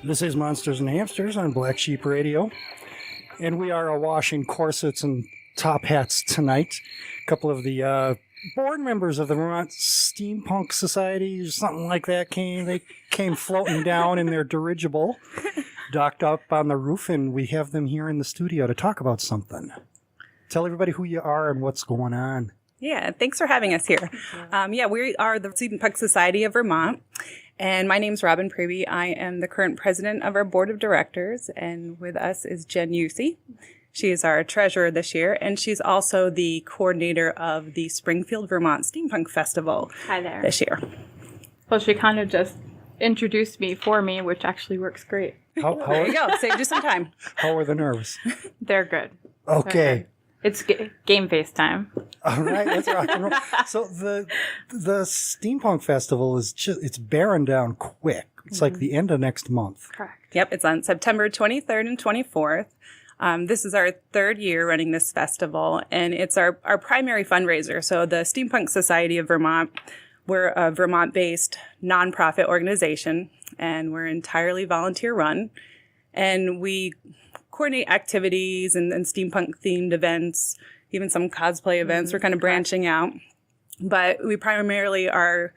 This is Monsters and Hamsters on Black Sheep Radio, and we are awash in corsets and top hats tonight. A couple of the board members of the Vermont Steampunk Society, or something like that, came floating down in their dirigible, docked up on the roof, and we have them here in the studio to talk about something. Tell everybody who you are and what's going on. Yeah, thanks for having us here. We are the Steampunk Society of Vermont, and my name's Robin Preby. I am the current president of our board of directors, and with us is Jen Usey. She is our treasurer this year, and she's also the coordinator of the Springfield, Vermont Steampunk Festival. Hi there. This year. Well, she kind of just introduced me for me, which actually works great. There you go. Saved you some time. How are the nerves? They're good. Okay. They're good. It's game face time. All right, let's rock and roll. So the Steampunk Festival it's bearing down quick. It's like the end of next month. Correct. Yep, it's on September 23rd and 24th. This is our third year running this festival, and it's our primary fundraiser. So the Steampunk Society of Vermont, we're a Vermont-based nonprofit organization, and we're entirely volunteer-run. And we coordinate activities and steampunk-themed events, even some cosplay events. We're kind of branching out. But we primarily are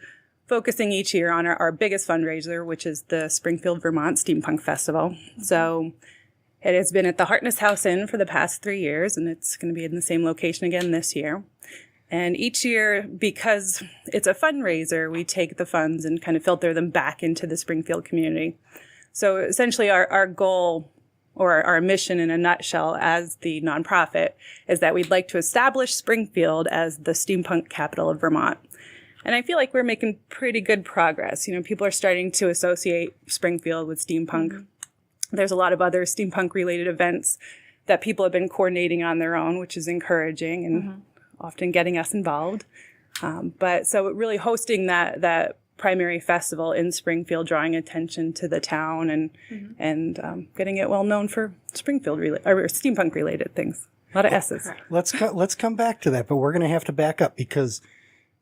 focusing each year on our biggest fundraiser, which is the Springfield, Vermont Steampunk Festival. So it has been at the Hartness House Inn for the past 3 years, and it's going to be in the same location again this year. And each year, because it's a fundraiser, we take the funds and kind of filter them back into the Springfield community. So essentially our goal, or our mission in a nutshell as the nonprofit, is that we'd like to establish Springfield as the steampunk capital of Vermont. And I feel like we're making pretty good progress. You know, people are starting to associate Springfield with steampunk. Mm-hmm. There's a lot of other steampunk-related events that people have been coordinating on their own, which is encouraging and often getting us involved. But so really hosting that primary festival in Springfield, drawing attention to the town and getting it well known for Springfield or steampunk related things. A lot of S's. Let's come back to that, but we're going to have to back up because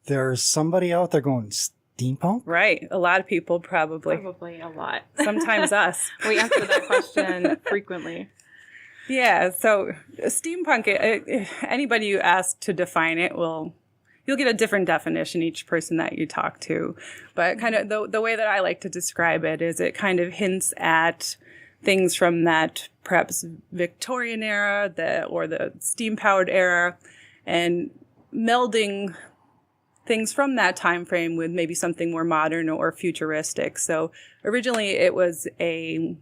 there's somebody out there going, steampunk? Right. A lot of people probably. Probably a lot. Sometimes us. We answer that question frequently. Yeah. So steampunk, anybody you ask to define it you'll get a different definition, each person that you talk to. But kind of the way that I like to describe it is it kind of hints at things from that perhaps Victorian era or the steam-powered era, and melding things from that time frame with maybe something more modern or futuristic. So originally it was a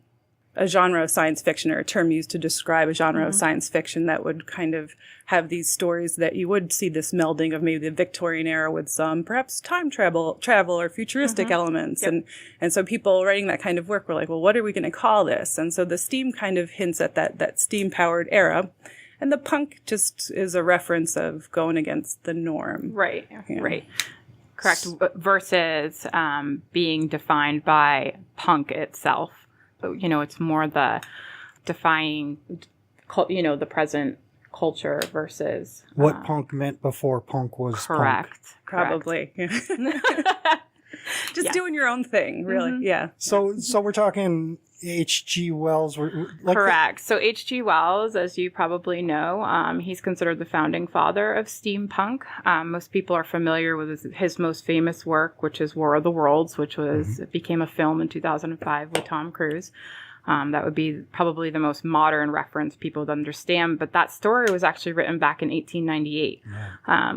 genre of science fiction, or a term used to describe a genre of science fiction that would kind of have these stories that you would see this melding of maybe the Victorian era with some perhaps time travel or futuristic elements. Yep. And so people writing that kind of work were like, well, what are we going to call this? And so the steam kind of hints at that steam-powered era. And the punk just is a reference of going against the norm. Right, Yeah. right. Correct. Versus being defined by punk itself. So, it's more the defying, the present culture versus what punk meant before punk was correct. punk. Probably. Just doing your own thing, really. Yeah. So we're talking H.G. Wells. Correct. So H.G. Wells, as you probably know, he's considered the founding father of steampunk. Most people are familiar with his most famous work, which is War of the Worlds, which became a film in 2005 with Tom Cruise. That would be probably the most modern reference people would understand. But that story was actually written back in 1898. Yeah.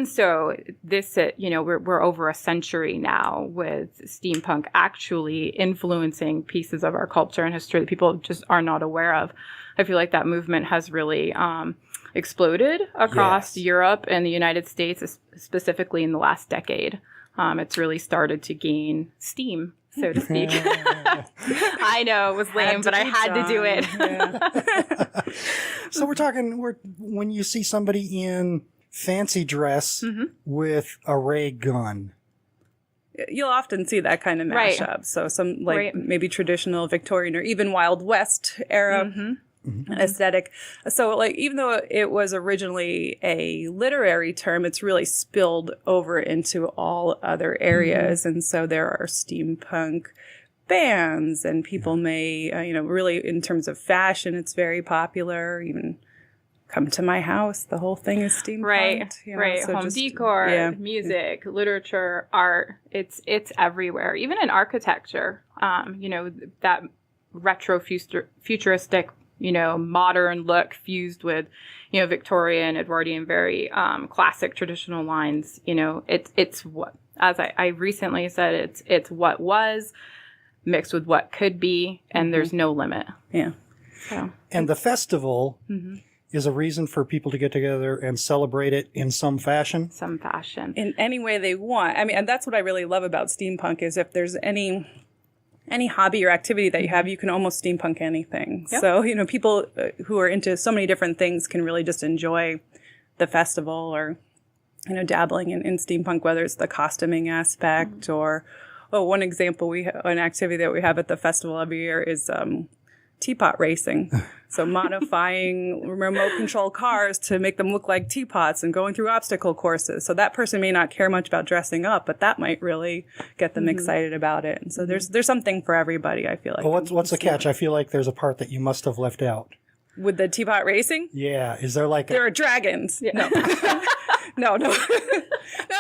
So this, we're over a century now with steampunk actually influencing pieces of our culture and history that people just are not aware of. I feel like that movement has really exploded across Europe and the United States, specifically in the last decade. It's really started to gain steam, so to speak. I know it was lame, but I had to do it. Yeah. So we're talking, when you see somebody in fancy dress with a ray gun, you'll often see that kind of mashup. Right. So some maybe traditional Victorian or even Wild West era aesthetic. So even though it was originally a literary term, it's really spilled over into all other areas. And so there are steampunk bands, and people may, really in terms of fashion, it's very popular. Even come to my house, the whole thing is steampunk. Right. So Home decor, music, literature, art. It's everywhere. Even in architecture, that retro futuristic, modern look fused with, Victorian, Edwardian, very classic traditional lines. It's what, as I recently said, it's what was mixed with what could be, and there's no limit. Yeah. So. And the festival is a reason for people to get together and celebrate it in some fashion. In any way they want. I mean, and that's what I really love about steampunk is if there's any hobby or activity that you have, you can almost steampunk anything. Yep. So, people who are into so many different things can really just enjoy the festival or, dabbling in steampunk, whether it's the costuming aspect or, one example, an activity that we have at the festival every year is teapot racing. So modifying remote control cars to make them look like teapots and going through obstacle courses. So that person may not care much about dressing up, but that might really get them excited about it. And so there's something for everybody, I feel like. Well, what's the catch? I feel like there's a part that you must have left out. With the teapot racing? Yeah. Is there There are dragons. Yeah. No. No,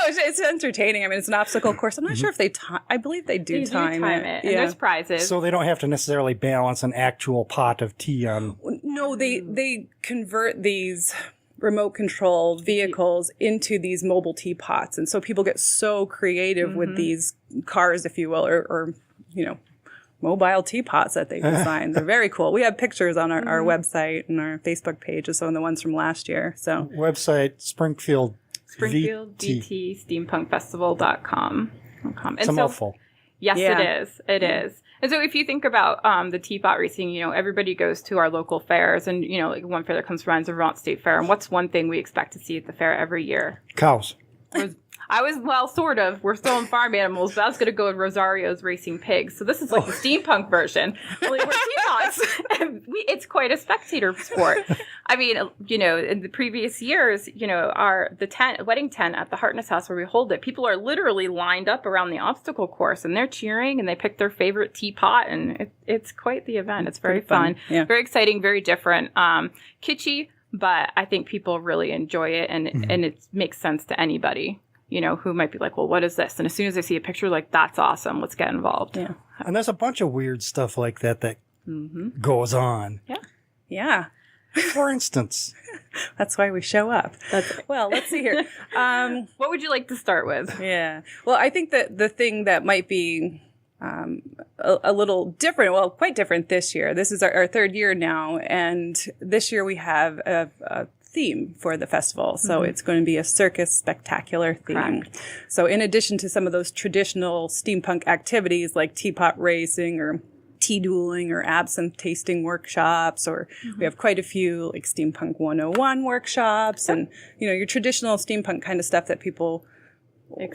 it's entertaining. I mean, it's an obstacle course. I'm not sure if they I believe they do time it. And there's prizes. So they don't have to necessarily balance an actual pot of tea on... No, they convert these remote control vehicles into these mobile teapots. And so people get so creative with these cars, if you will, or mobile teapots that they design. They're very cool. We have pictures on our website and our Facebook page, some of the ones from last year. So website, Springfield VT, steampunkfestival.com. It's a mouthful. Yes, it is. And so if you think about the teapot racing, everybody goes to our local fairs and, like one fair that comes to mind is the Vermont State Fair. And what's one thing we expect to see at the fair every year? Cows. Sort of. We're still in farm animals, but I was going to go with Rosario's Racing Pigs. So this is like the steampunk version. Only we're teapots. It's quite a spectator sport. I mean, in the previous years, the wedding tent at the Hartness House where we hold it, people are literally lined up around the obstacle course and they're cheering and they pick their favorite teapot and it's quite the event. It's very fun. Yeah. Very exciting, very different. Kitschy, but I think people really enjoy it and it makes sense to anybody. Who might be like, well, what is this? And as soon as they see a picture, like, that's awesome. Let's get involved. Yeah. And there's a bunch of weird stuff like that goes on. Yeah. Yeah. For instance. That's why we show up. Well, let's see here. What would you like to start with? Yeah. Well, I think that the thing that might be a little different, well, quite different this year. This is our third year now. And this year we have a theme for the festival. So it's going to be a circus spectacular theme. Correct. So in addition to some of those traditional steampunk activities like teapot racing or tea dueling or absinthe tasting workshops, or we have quite a few like Steampunk 101 workshops and, your traditional steampunk kind of stuff that people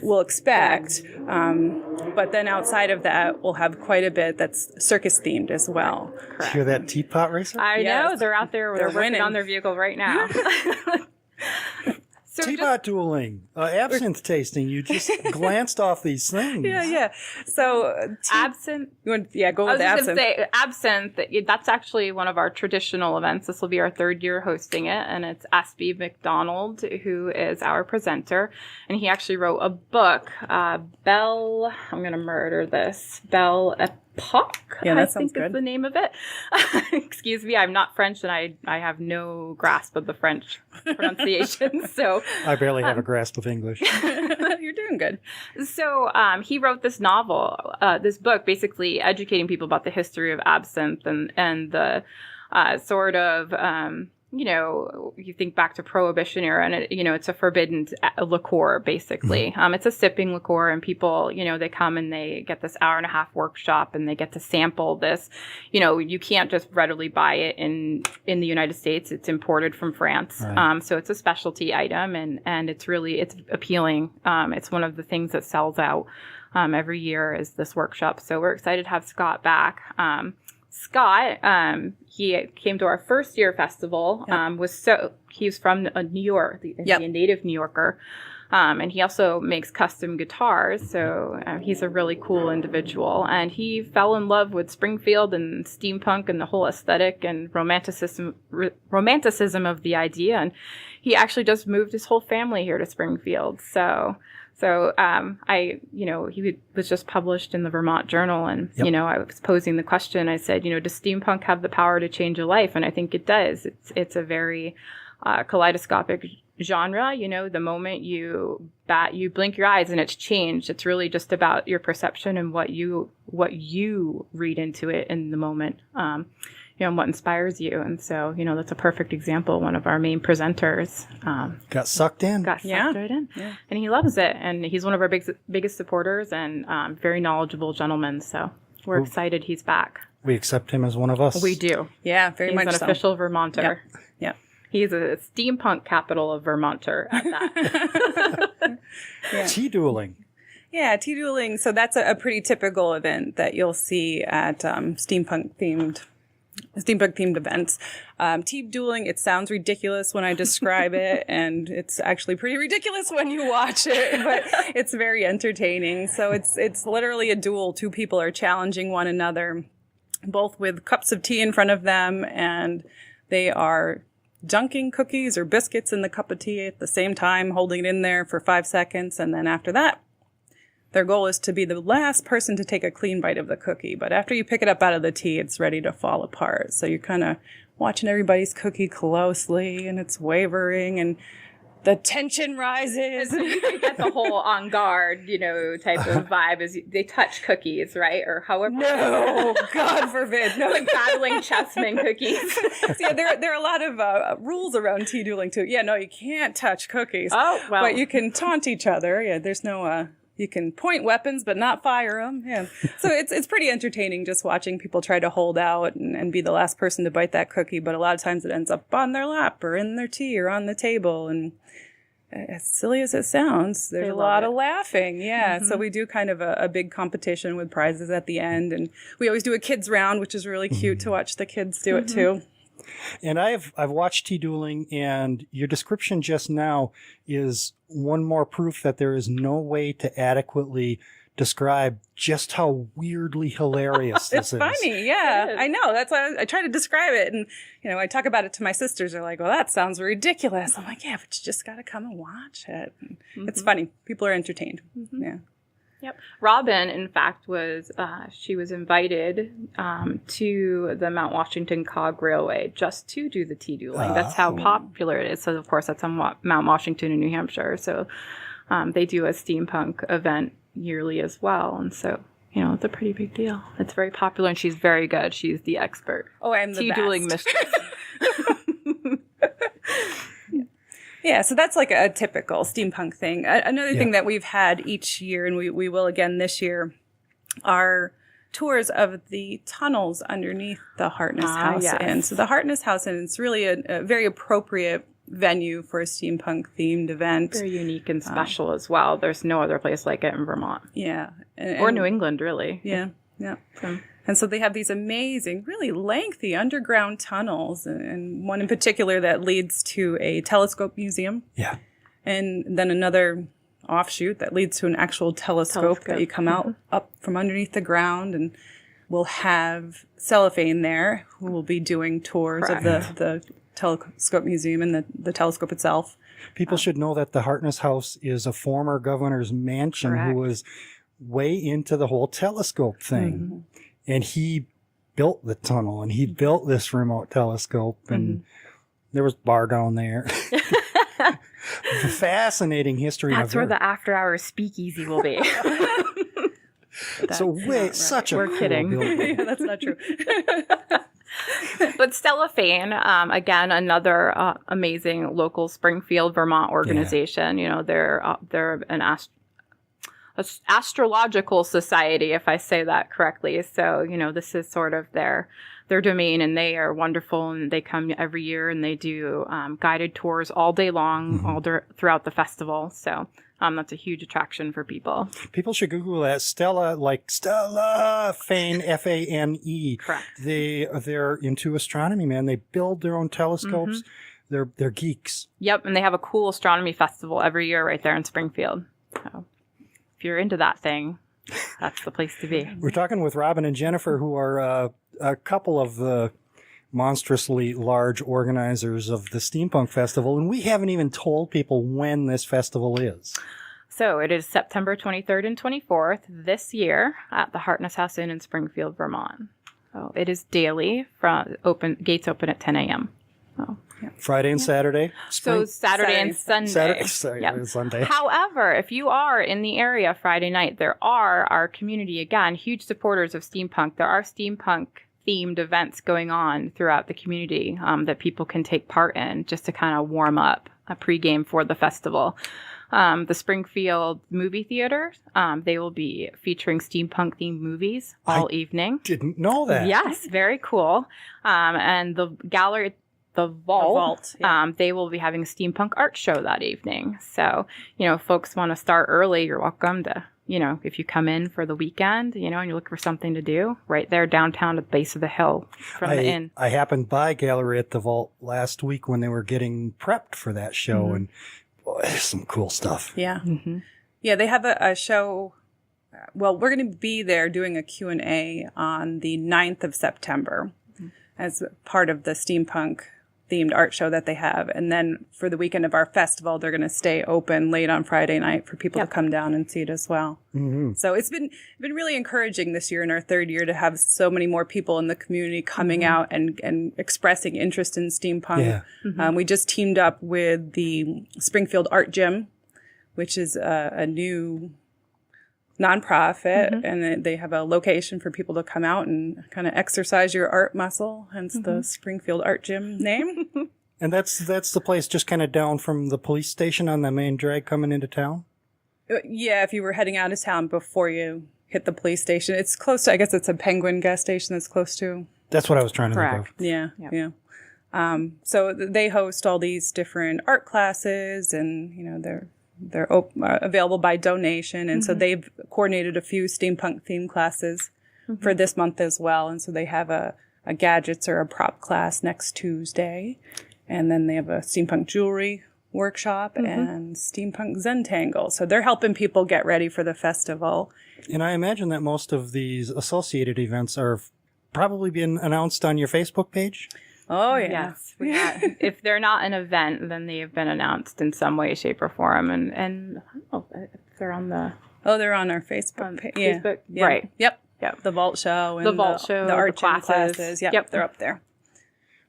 will expect. But then outside of that, we'll have quite a bit that's circus themed as well. Correct. Hear that teapot racer? I know. They're out there. They're working on their vehicle right now. Teapot dueling, absinthe tasting. You just glanced off these things. Yeah. So absinthe. Go with absinthe. I was just going to say absinthe. That's actually one of our traditional events. This will be our third year hosting it, and it's Aspie McDonald who is our presenter, and he actually wrote a book. Belle. I'm going to murder this. Belle Epoque, yeah, that I sounds think good. Is the name of it. Excuse me, I'm not French and I have no grasp of the French pronunciation. So I barely have a grasp of English. You're doing good. So he wrote this novel, this book, basically educating people about the history of absinthe and the sort of you think back to Prohibition era, and it's a forbidden liqueur, basically. It's a sipping liqueur, and people, they come and they get this hour-and-a-half workshop, and they get to sample this. You can't just readily buy it in the United States. It's imported from France. Right. So it's a specialty item, and it's appealing. It's one of the things that sells out every year is this workshop. So we're excited to have Scott back. Scott, he came to our first year festival, he's from New York, he's a native New Yorker. And he also makes custom guitars, so he's a really cool individual. And he fell in love with Springfield and steampunk and the whole aesthetic and romanticism of the idea. And he actually just moved his whole family here to Springfield. So he was just published in the Vermont Journal, and, I was posing the question. I said, does steampunk have the power to change a life? And I think it does. It's a very kaleidoscopic genre. The moment you blink your eyes and it's changed. It's really just about your perception and what you read into it in the moment. And what inspires you. And so, that's a perfect example. One of our main presenters got sucked in. Right in. Yeah. And he loves it. And he's one of our biggest supporters and very knowledgeable gentleman. So we're excited he's back. We accept him as one of us. We do. Yeah, very much so. He's an official Vermonter. Yep. He's a steampunk capital of Vermonter at that. Tea dueling. Yeah, tea dueling. So that's a pretty typical event that you'll see at steampunk themed events. Tea dueling, it sounds ridiculous when I describe it, and it's actually pretty ridiculous when you watch it, but it's very entertaining. So it's literally a duel. Two people are challenging one another, both with cups of tea in front of them, and they are dunking cookies or biscuits in the cup of tea at the same time, holding it in there for 5 seconds, and then after that, their goal is to be the last person to take a clean bite of the cookie. But after you pick it up out of the tea, it's ready to fall apart. So you're kind of watching everybody's cookie closely, and it's wavering, and the tension rises. So you can get the whole on guard, type of vibe as they touch cookies, right? Or however. No, God forbid. No, like battling chessmen cookies. So yeah, there are a lot of rules around tea dueling too. Yeah, no, you can't touch cookies. Oh, well. But you can taunt each other. Yeah, there's no... You can point weapons, but not fire them. Yeah. So it's pretty entertaining just watching people try to hold out and be the last person to bite that cookie. But a lot of times it ends up on their lap or in their tea or on the table. And as silly as it sounds, there's a lot of laughing. Yeah. Mm-hmm. So we do kind of a big competition with prizes at the end. And we always do a kids round, which is really cute to watch the kids do it too. And I've watched tea dueling, and your description just now is one more proof that there is no way to adequately describe just how weirdly hilarious this is. It's funny, yeah. I know. That's why I try to describe it. And, I talk about it to my sisters. They're like, well, that sounds ridiculous. I'm like, yeah, but you just got to come and watch it. And it's funny. People are entertained. Mm-hmm. Yeah. Yep. Robin, in fact, she was invited to the Mount Washington Cog Railway just to do the tea dueling. That's how popular it is. So, of course, that's on Mount Washington in New Hampshire. So they do a steampunk event yearly as well. And so, it's a pretty big deal. It's very popular, and she's very good. She's the expert. Oh, I'm the tea dueling mistress. Yeah, so that's like a typical steampunk thing. Another thing that we've had each year, and we will again this year, are tours of the tunnels underneath the Hartness House Inn. So the Hartness House Inn is really a very appropriate venue for a steampunk themed event. Very unique and special as well. There's no other place like it in Vermont. Yeah. Or New England, really. Yeah. And so they have these amazing, really lengthy underground tunnels, and one in particular that leads to a telescope museum. Yeah. And then another offshoot that leads to an actual telescope. That you come out up from underneath the ground, and we'll have Cellophane there, who will be doing tours of the telescope museum and the telescope itself. People should know that the Hartness House is a former governor's mansion who was way into the whole telescope thing. Mm-hmm. And he built the tunnel, and he built this remote telescope, and there was bar down there. The fascinating history of it. That's where the after-hours speakeasy will be. Such a We're cool kidding. building. Yeah, that's not true. But Cellophane, again, another amazing local Springfield, Vermont organization. They're an astrological society, if I say that correctly. So, this is sort of their domain, and they are wonderful, and they come every year, and they do guided tours all day long, throughout the festival. So that's a huge attraction for people. People should Google that. Stella, like Stella Fane, Fane. Correct. They're into astronomy, man. They build their own telescopes. they're geeks. Yep, and they have a cool astronomy festival every year right there in Springfield. So if you're into that thing, that's the place to be. We're talking with Robin and Jennifer, who are a couple of the monstrously large organizers of the Steampunk Festival, and we haven't even told people when this festival is. So it is September 23rd and 24th this year at the Hartness House Inn in Springfield, Vermont. So it is daily, gates open at 10 a.m. So, yeah. Friday and Saturday? So Saturday and Sunday. Saturday and Sunday. However, if you are in the area Friday night, there are our community, again, huge supporters of steampunk. There are steampunk themed events going on throughout the community that people can take part in just to kind of warm up a pregame for the festival. The Springfield movie theater, they will be featuring steampunk themed movies all evening. Didn't know that. Yes, very cool. And the gallery, the Vault, yeah. They will be having a steampunk art show that evening. So, if folks want to start early, you're welcome to, if you come in for the weekend, and you look for something to do, right there downtown at the base of the hill from the inn. I happened by Gallery at the Vault last week when they were getting prepped for that show, and boy, there's some cool stuff. Yeah. Mm-hmm. Yeah, they have a show. Well, we're going to be there doing a Q&A on the 9th of September as part of the steampunk themed art show that they have. And then for the weekend of our festival, they're going to stay open late on Friday night for people to come down and see it as well. Mm-hmm. So it's been really encouraging this year in our third year to have so many more people in the community coming out and expressing interest in steampunk. Yeah. Mm-hmm. We just teamed up with the Springfield Art Gym, which is a new nonprofit, and they have a location for people to come out and kind of exercise your art muscle, hence the Springfield Art Gym name. And that's the place just kind of down from the police station on the main drag coming into town? Yeah, if you were heading out of town before you hit the police station. It's close to, I guess it's a Penguin gas station that's close to. That's what I was trying to think of. Yeah, yeah. So they host all these different art classes, and, they're available by donation. And so they've coordinated a few steampunk themed classes for this month as well. And so they have a gadgets or a prop class next Tuesday. And then they have a steampunk jewelry workshop and steampunk Zentangle. So they're helping people get ready for the festival. And I imagine that most of these associated events are probably being announced on your Facebook page? Oh, yeah. Yes. If they're not an event, then they have been announced in some way, shape, or form. And I don't know if they're on the... Oh, they're on our Facebook page. Yeah. Facebook. Yeah. Right. Yep. The Vault Show. And the Vault Show. The art the classes. Yep. They're up there.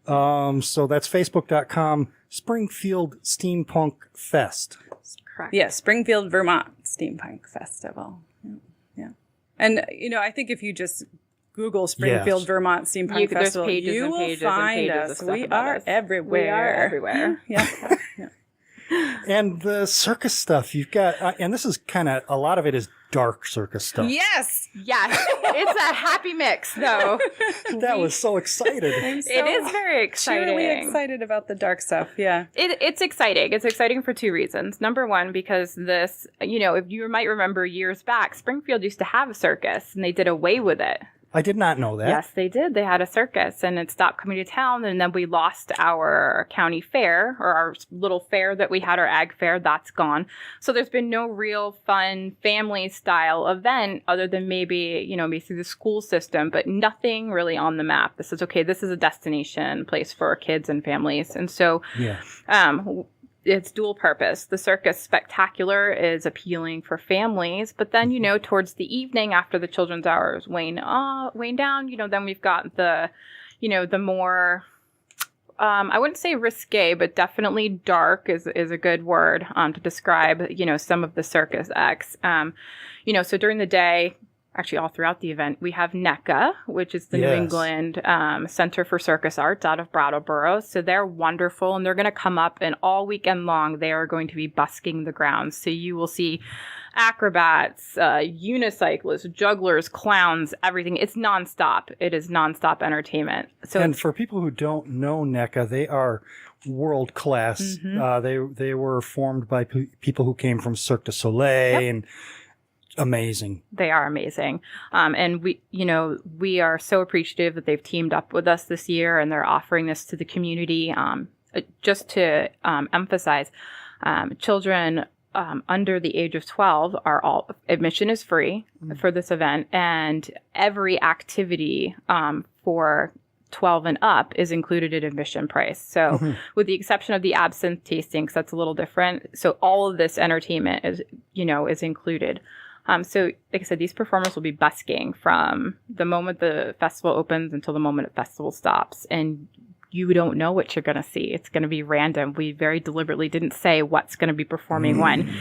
So that's Facebook.com, Springfield Steampunk Fest. Correct. Yeah, Springfield, Vermont Steampunk Festival. Yeah. And, I think if you just Google Springfield, Vermont Steampunk Festival, you will find us. We are everywhere. We are everywhere. Yeah. And the circus stuff you've got, and this is kind of, a lot of it is dark circus stuff. Yes. It's a happy mix, though. That was so excited. It is very exciting. Really excited about the dark stuff. Yeah. It's exciting. It's exciting for two reasons. Number one, because this, if you might remember years back, Springfield used to have a circus and they did away with it. I did not know that. Yes, they did. They had a circus and it stopped coming to town. And then we lost our county fair, or our little fair that we had, our ag fair. That's gone. So there's been no real fun family style event other than maybe through the school system, but nothing really on the map. This is a destination place for kids and families. And so, it's dual purpose. The circus spectacular is appealing for families, but then, towards the evening after the children's hours wane down, then we've got the more, I wouldn't say risque, but definitely dark is a good word, to describe, some of the circus acts. So during the day, actually all throughout the event, we have NECA, which is the New England Center for Circus Arts out of Brattleboro. So they're wonderful, and they're going to come up, and all weekend long, they are going to be busking the grounds. So you will see acrobats, unicyclists, jugglers, clowns, everything. It's nonstop. It is nonstop entertainment. So, and for people who don't know NECA, they are world class. They were formed by people who came from Cirque du Soleil and amazing. They are amazing. And we are so appreciative that they've teamed up with us this year and they're offering this to the community. just to emphasize, children under the age of 12 are all admission is free for this event, and every activity for 12 and up is included in admission price. So with the exception of the absinthe tasting, because that's a little different. So all of this entertainment is included. So like I said, these performers will be busking from the moment the festival opens until the moment the festival stops. And you don't know what you're going to see. It's going to be random. We very deliberately didn't say what's going to be performing when.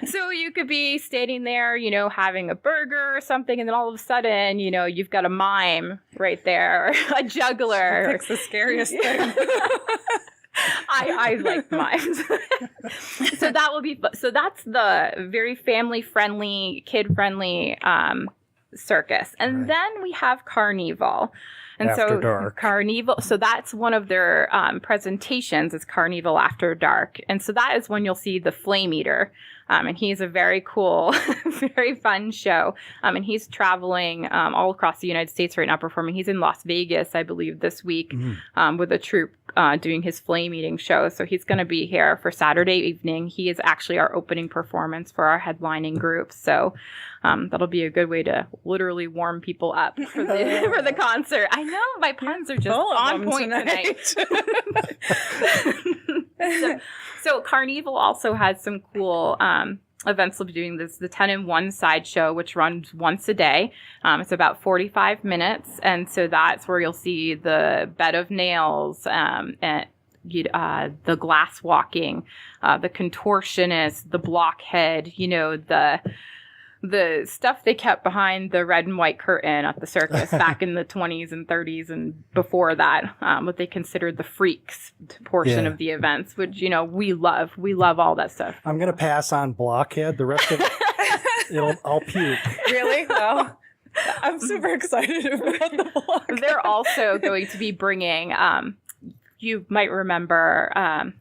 So you could be standing there, having a burger or something, and then all of a sudden, you've got a mime right there, a juggler. Pick's the scariest thing. I like mimes. So that's the very family friendly, kid friendly circus. And then we have Carnival. And After Dark. Carnival, so that's one of their presentations is Carnival After Dark. And so that is when you'll see the Flame Eater. And he's a very cool, very fun show. And he's traveling all across the United States right now performing. He's in Las Vegas, I believe, this week with a troupe doing his flame eating show. So he's going to be here for Saturday evening. He is actually our opening performance for our headlining group. So that'll be a good way to literally warm people up for the concert. I know my puns are just on point tonight. So Carnival also has some cool events. We'll be doing the 10 in 1 sideshow, which runs once a day. It's about 45 minutes. And so that's where you'll see the bed of nails, and the glass walking, the contortionist, the blockhead, the stuff they kept behind the red and white curtain at the circus back in the 20s and 30s and before that, what they considered the freaks portion of the events, which, we love. We love all that stuff. I'm going to pass on blockhead. The rest of it, I'll puke. Really? Well, I'm super excited about the blockhead. They're also going to be bringing... you might remember,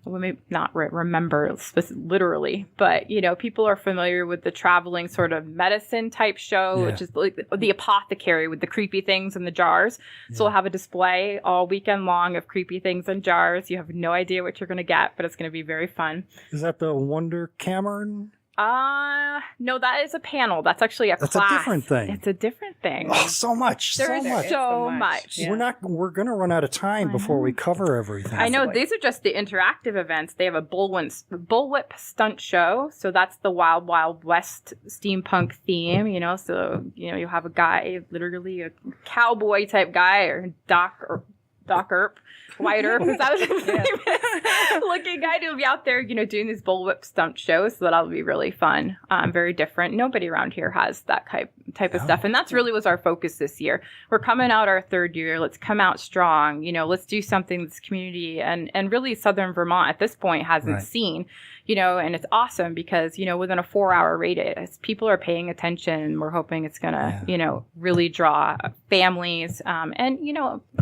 well, maybe not remember literally, but, people are familiar with the traveling sort of medicine type show, which is like the apothecary with the creepy things in the jars. So we'll have a display all weekend long of creepy things in jars. You have no idea what you're going to get, but it's going to be very fun. Is that the Wonder Cameron? No, that is a panel. That's actually a class. That's a different thing. It's a different thing. Oh, so much. There's so much. Yeah. We're going to run out of time before we cover everything. I know. These are just the interactive events. They have a bullwhip stunt show. So that's the Wild Wild West steampunk theme, So, you'll have a guy, literally a cowboy type guy, or Doc Earp. Wyatt Earp, is that what his name is? Looking guy to be out there, doing these bullwhip stunt shows. So that'll be really fun. Very different. Nobody around here has that type of stuff. And that's really was our focus this year. We're coming out our third year. Let's come out strong. Let's do something that's community and really Southern Vermont at this point hasn't seen. And it's awesome because, within a 4-hour radius, people are paying attention, and we're hoping it's going to, really draw families and,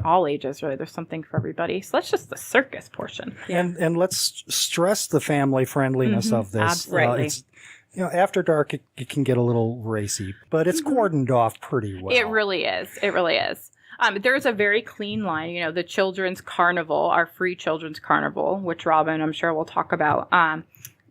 all ages, really. There's something for everybody. So that's just the circus portion. And let's stress the family friendliness of this. Absolutely. After dark, it can get a little racy, but it's cordoned off pretty well. It really is. It really is. There's a very clean line. The children's carnival, our free children's carnival, which Robin, I'm sure, will talk about,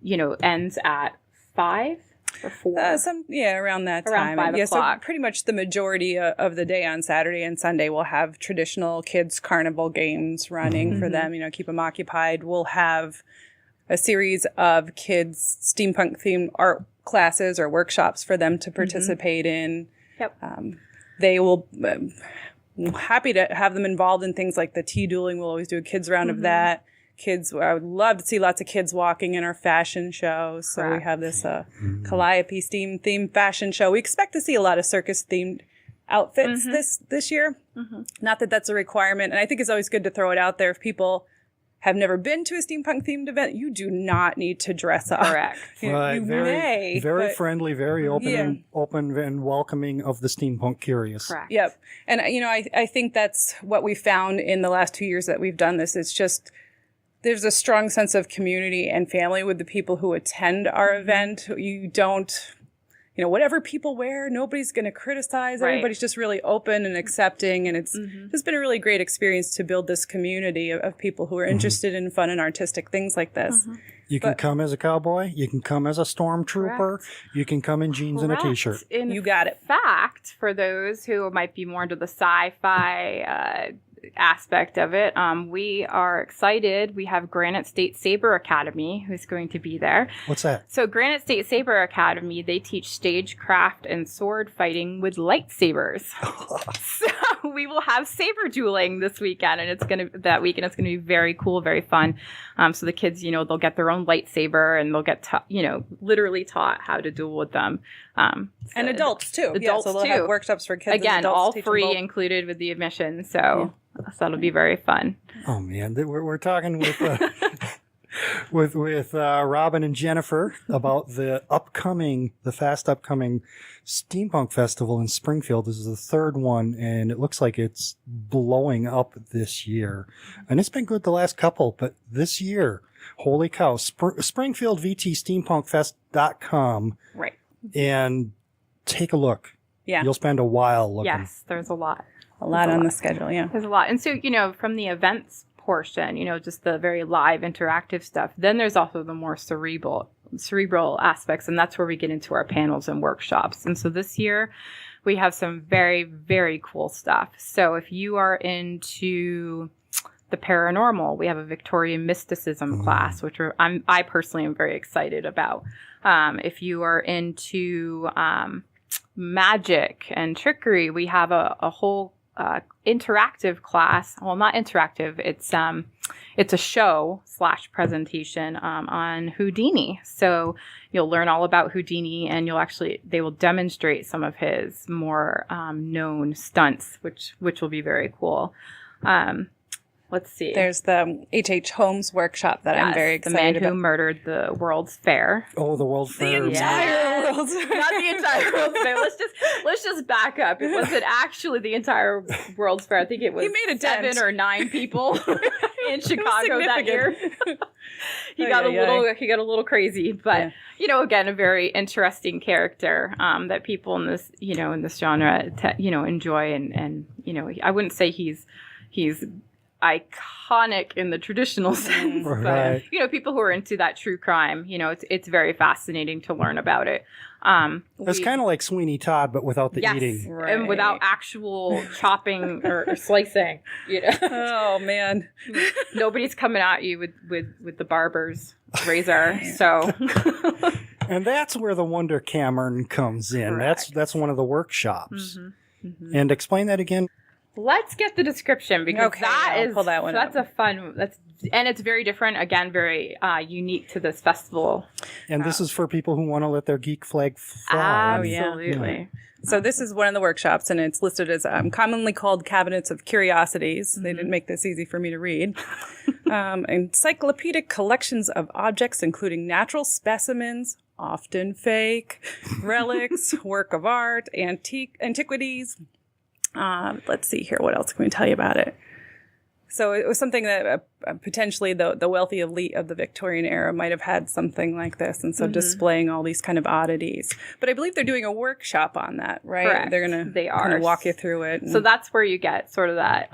ends at 5 or 4. Around that around time. 5 o'clock. So pretty much the majority of the day on Saturday and Sunday will have traditional kids carnival games running for them, keep them occupied. We'll have a series of kids steampunk themed art classes or workshops for them to participate in. Yep. They will... happy to have them involved in things like the tea dueling. We'll always do a kids round of that. I would love to see lots of kids walking in our fashion show. So we have this Calliope themed fashion show. We expect to see a lot of circus themed outfits this year. Not that that's a requirement. And I think it's always good to throw it out there. If people have never been to a steampunk themed event, you do not need to dress up. Correct. You may, very friendly, very open and welcoming of the steampunk curious. Correct. Yep. And, I think that's what we found in the last 2 years that we've done this. It's just, there's a strong sense of community and family with the people who attend our event. whatever people wear, nobody's going to criticize. Right. Everybody's just really open and accepting. And it's just been a really great experience to build this community of people who are interested in fun and artistic things like this. You can come as a cowboy. You can come as a stormtrooper. Correct. You can come in jeans and a t-shirt. You got it. Fact, for those who might be more into the sci-fi aspect of it, we are excited. We have Granite State Saber Academy who's going to be there. What's that? So Granite State Saber Academy, they teach stagecraft and sword fighting with lightsabers. So we will have saber dueling this weekend, and it's going to be very cool, very fun. So the kids, they'll get their own lightsaber, and they'll get literally taught how to duel with them. And adults too. Adults so they'll too. have workshops for kids. Again, and adults, all teach them free both. included with the admission. So that'll be very fun. Oh man, we're talking with with Robin and Jennifer about the fast upcoming Steampunk Festival in Springfield. This is the third one, and it looks like it's blowing up this year. And it's been good the last couple, but this year, holy cow! Springfield VT SteampunkFest.com. Right. And take a look. Yeah. You'll spend a while looking. Yes, there's a lot. A lot on the schedule, yeah. There's a lot. And so, from the events portion, just the very live interactive stuff, then there's also the more cerebral aspects, and that's where we get into our panels and workshops. And so this year we have some very, very cool stuff. So if you are into the paranormal, we have a Victorian mysticism class, which I personally am very excited about. If you are into magic and trickery, we have a whole interactive class. Well, not interactive. It's a show / presentation on Houdini. So you'll learn all about Houdini, and they will demonstrate some of his more known stunts, which will be very cool. Let's see. There's the H.H. Holmes workshop that I'm very excited about. The man about. who murdered the World's Fair. Oh, the World's Fair. The entire World's Fair. Not the entire World's Fair. Let's just back up. It wasn't actually the entire World's Fair. I think it was He made a 7 dent. or 9 people in Chicago that year. He got a little crazy, but again, a very interesting character that people in this genre enjoy, and I wouldn't say he's iconic in the traditional sense, Right. but people who are into that true crime, it's very fascinating to learn about it. It's kind of like Sweeney Todd, but without the eating. Right. And without actual chopping or slicing. Oh man, Nobody's coming at you with the barber's razor. So And that's where the Wonder Cameron comes in. Correct. That's one of the workshops. And explain that again. let's get the description, because I'll pull that one that's up. and it's very different. Again, very unique to this festival. And this is for people who want to let their geek flag fly. Absolutely. So this is one of the workshops, and it's listed as commonly called Cabinets of Curiosities. They didn't make this easy for me to read. Encyclopedic collections of objects, including natural specimens, often fake, relics, work of art, antiquities. Let's see here. What else can we tell you about it? So it was something that potentially the wealthy elite of the Victorian era might have had something like this. And so displaying all these kind of oddities. But I believe they're doing a workshop on that, right? Correct. They're going to walk you through it. So that's where you get sort of that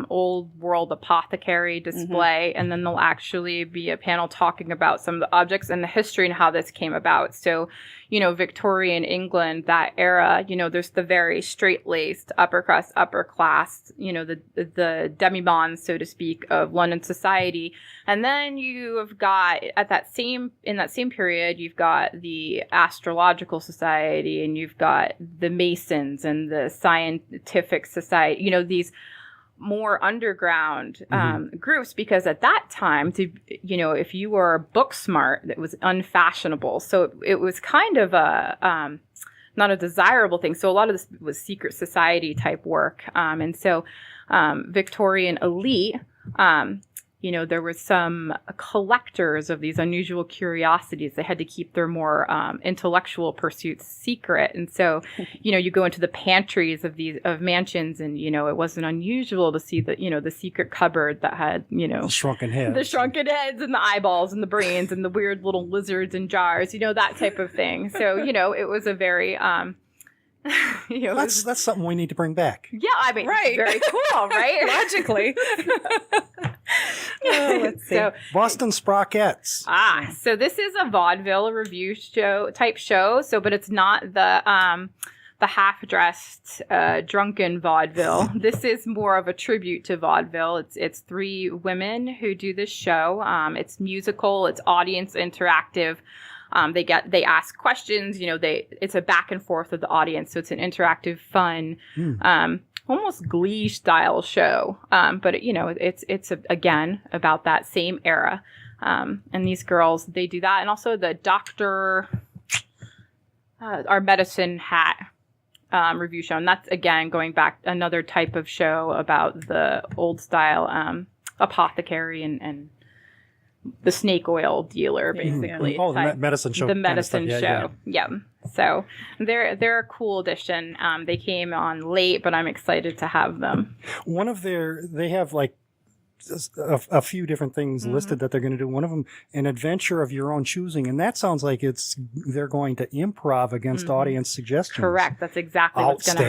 old world apothecary display, and then there'll actually be a panel talking about some of the objects and the history and how this came about. So, Victorian England, that era, there's the very straight-laced, upper class, the demi-monde, so to speak, of London society. And then you've got, in that same period, you've got the astrological society, and you've got the Masons and the scientific society, these more underground groups, because at that time, if you were book smart, that was unfashionable. So it was kind of a not a desirable thing. So a lot of this was secret society type work, and so Victorian elite, there were some collectors of these unusual curiosities. They had to keep their more intellectual pursuits secret. And so, you go into the pantries of mansions, and, it wasn't unusual to see the secret cupboard that had, The shrunken heads. the shrunken heads and the eyeballs and the brains and the weird little lizards in jars, that type of thing. So, it was a very, that's something we need to bring back. yeah, I mean, Right. very cool, right? Logically. Let's see. So, Boston Sprockets. so this is a vaudeville review type show. So, but it's not the half-dressed drunken vaudeville. This is more of a tribute to vaudeville. It's 3 women who do this show. It's musical. It's audience interactive. They ask questions. It's a back and forth with the audience. So it's an interactive, fun. Almost Glee style show, but it's again about that same era, and these girls, they do that, and also the Doctor, our Medicine Hat review show, and that's again going back another type of show about the old style apothecary and the snake oil dealer, basically. Oh, the medicine show. The kind of medicine stuff. show. Yeah. So they're a cool addition. They came on late, but I'm excited to have them. They have like a few different things listed that they're going to do. One of them, an adventure of your own choosing, and that sounds like they're going to improv against audience suggestions. Correct. That's exactly what's going to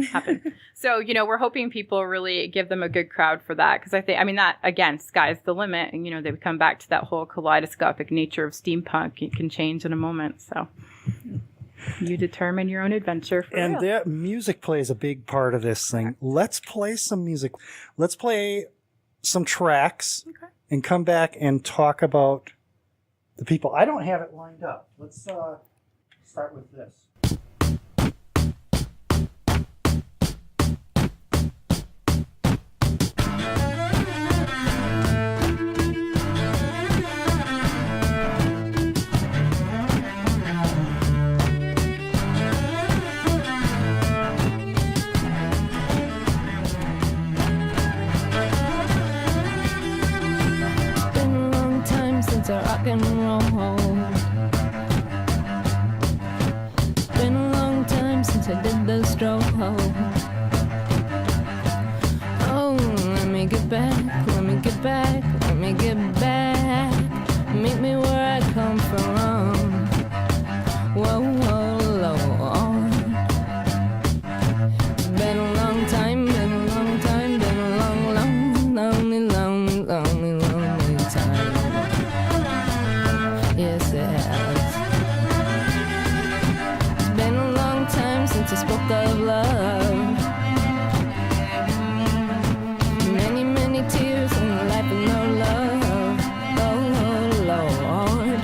happen. So, we're hoping people really give them a good crowd for that, because that, again, sky's the limit. And, they come back to that whole kaleidoscopic nature of steampunk. It can change in a moment. So you determine your own adventure. And that music plays a big part of this thing. Let's play some music. Let's play some tracks and come back and talk about the people. I don't have it lined up. Let's start with this. Rock and roll. It's been a long time since I did the stroll. Oh, let me get back, let me get back, let me get back. Meet me where I come from. Whoa, whoa, Lord. It's been a long time, been a long time, been a long, long, lonely, lonely, lonely, lonely time. Yes, it has. It's been a long time since I spoke of love. Many, many tears in a life with no love. Oh, Lord.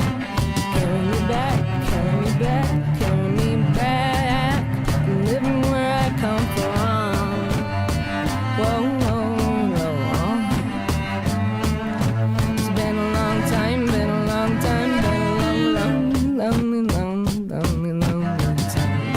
Carry me back, carry me back, carry me back. I'm living where I come from. Whoa, Lord. It's been a long time, been a long time, been a long, long, lonely, lonely, lonely, lonely time.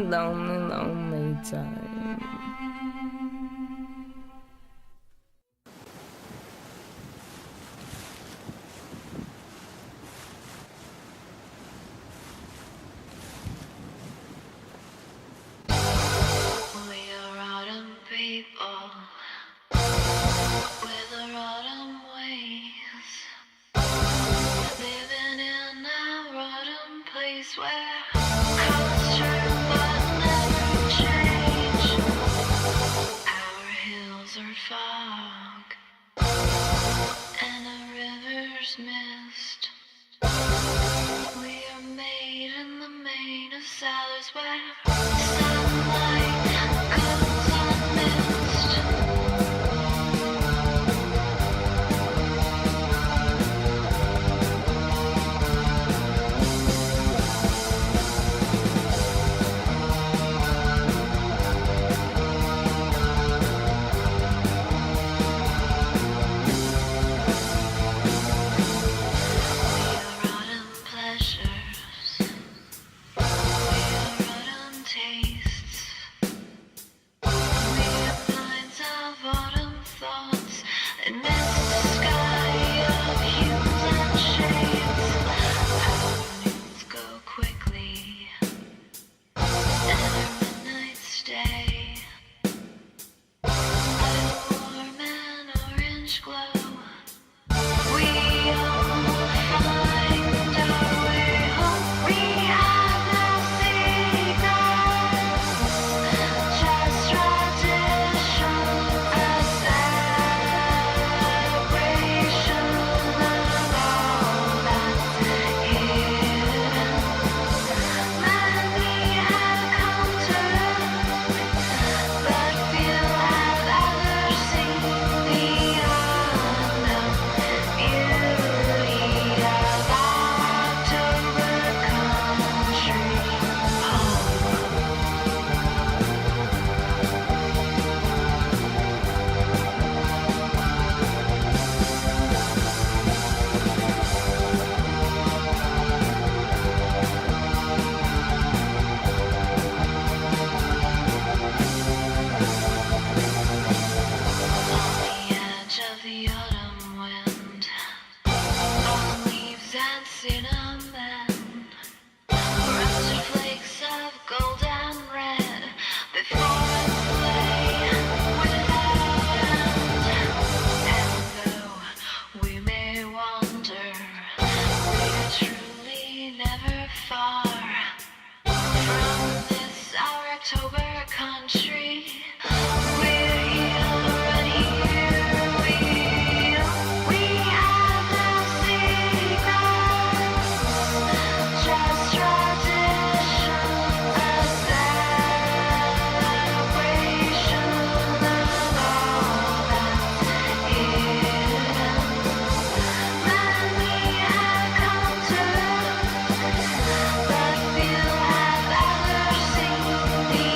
lonely, lonely time. We are autumn people with our autumn ways, living in our autumn place where colors turn but never change. Our hills are fog and our rivers mist. We are made in the main of salads where sunlight comes unmissed. We are autumn pleasures. We are autumn tastes. We are minds of autumn thoughts and mist the sky of hues and shades. Our moons go quickly and our midnights stay. Like a warm and orange glow, we all find our way home. We have no secrets, just tradition, a celebration of all that's hidden. Many have come to look, but few have ever seen the unknown beauty of October country home. On the edge of the autumn wind, fallen leaves and cinnamon, roasted flakes of gold and red, before it lay without end. And though we may wander, we are truly never far from this our October country. We're here and here we have no secrets, just tradition, a celebration of all that's hidden. Many have come to look, but few have ever seen the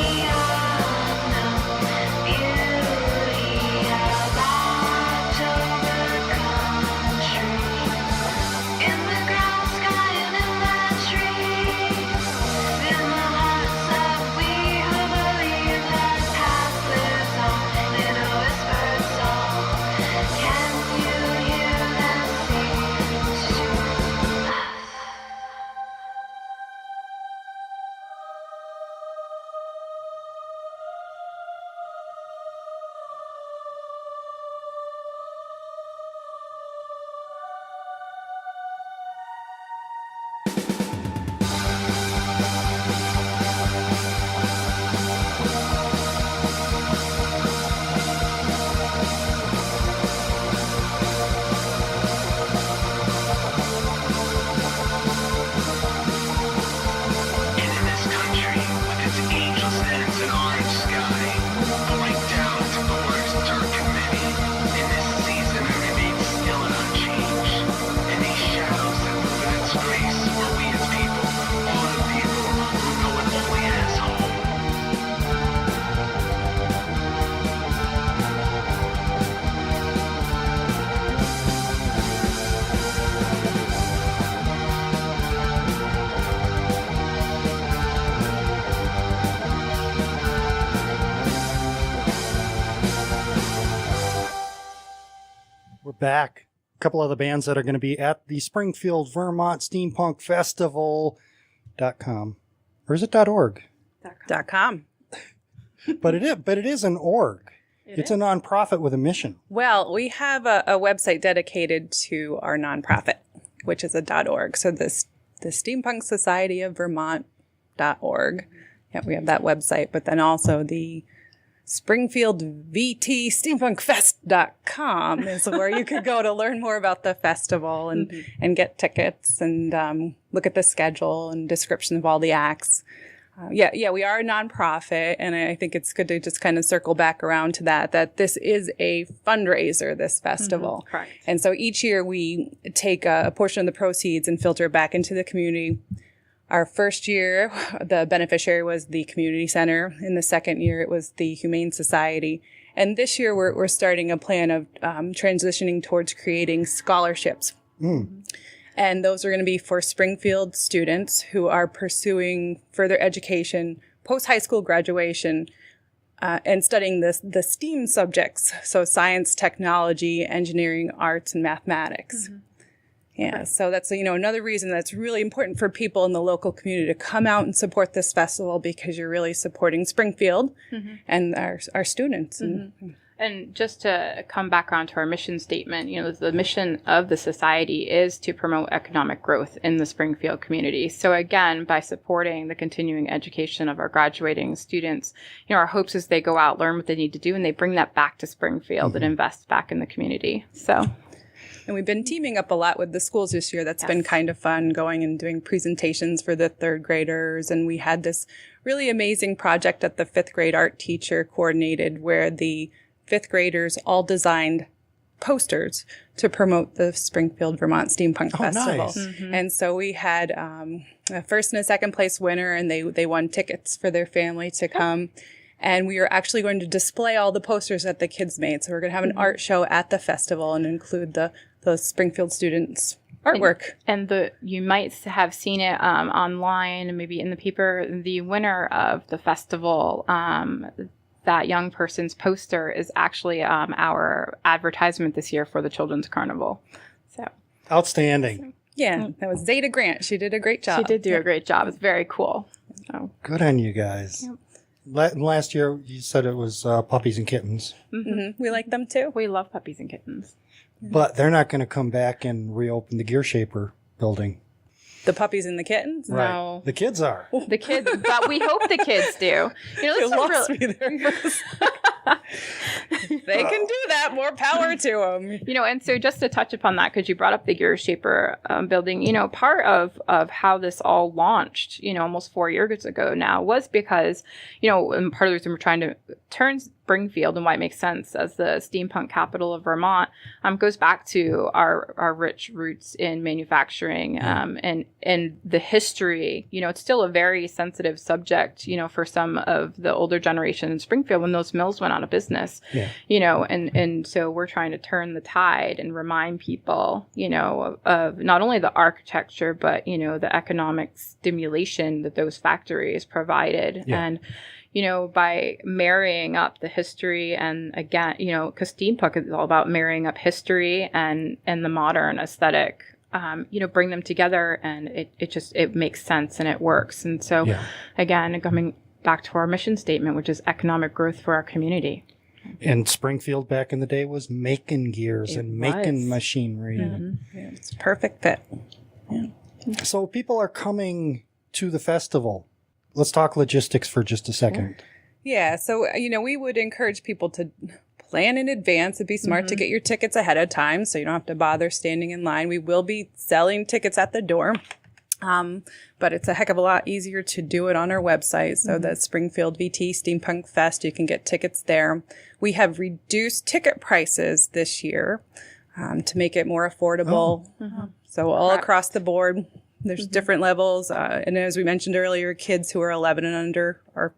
back. A couple of the bands that are going to be at the Springfield, Vermont Steampunk Festival.com. Or is it .org? .com. But it is an org. It's a nonprofit with a mission. Well, we have a website dedicated to our nonprofit, which is a .org. So the Steampunk Society of Vermont.org. Yeah, we have that website, but then also the Springfield VT Steampunkfest.com is where you could go to learn more about the festival and get tickets and look at the schedule and description of all the acts. We are a nonprofit, and I think it's good to just kind of circle back around to that this is a fundraiser, this festival. Correct. And so each year we take a portion of the proceeds and filter it back into the community. Our first year, the beneficiary was the community center. In the second year, it was the Humane Society. And this year, we're starting a plan of transitioning towards creating scholarships. And those are going to be for Springfield students who are pursuing further education, post-high school graduation, and studying the STEAM subjects. So science, technology, engineering, arts, and mathematics. Yeah, so that's, another reason that's really important for people in the local community to come out and support this festival, because you're really supporting Springfield and our students. And just to come back onto our mission statement, the mission of the society is to promote economic growth in the Springfield community. So again, by supporting the continuing education of our graduating students, our hopes is they go out, learn what they need to do, and they bring that back to Springfield and invest back in the community. And we've been teaming up a lot with the schools this year. That's been kind of fun, going and doing presentations for the third graders. And we had this really amazing project that the fifth grade art teacher coordinated, where the fifth graders all designed posters to promote the Springfield, Vermont Steampunk Festival. Nice. And so we had a first and a second place winner, and they won tickets for their family to come. And we are actually going to display all the posters that the kids made. So we're going to have an art show at the festival and include the Springfield students' artwork. And you might have seen it online and maybe in the paper. The winner of the festival, that young person's poster is actually our advertisement this year for the Children's Carnival. So Outstanding. Yeah, that was Zeta Grant. She did a great job. she did do a great job. It's very cool. So. Good on you guys. Yep. Last year, you said it was puppies and kittens. We like them too. We love puppies and kittens. But they're not going to come back and reopen the Gear Shaper building. The puppies and the kittens? Right. No. The kids are. The kids, but we hope the kids do. You lost me there. They can do that. More power to them. And so just to touch upon that, because you brought up the Gear Shaper building, part of how this all launched, almost 4 years ago now, was because, and part of the reason we're trying to turn Springfield and why it makes sense as the steampunk capital of Vermont goes back to our rich roots in manufacturing and the history. It's still a very sensitive subject, for some of the older generation in Springfield when those mills went out of business. And so we're trying to turn the tide and remind people, of not only the architecture, but, the economic stimulation that those factories provided. And, by marrying up the history and again, because steampunk is all about marrying up history and the modern aesthetic, bring them together, and it makes sense and it works. And so again, coming back to our mission statement, which is economic growth for our community. And Springfield back in the day was making gears and making machinery. Yeah, it's a perfect fit. So people are coming to the festival. Let's talk logistics for just a second. Yeah, so, we would encourage people to plan in advance. It'd be smart to get your tickets ahead of time so you don't have to bother standing in line. We will be selling tickets at the door, but it's a heck of a lot easier to do it on our website. So the Springfield VT Steampunk Fest, you can get tickets there. We have reduced ticket prices this year to make it more affordable. So all across the board. There's different levels. And as we mentioned earlier, kids who are 11 and under are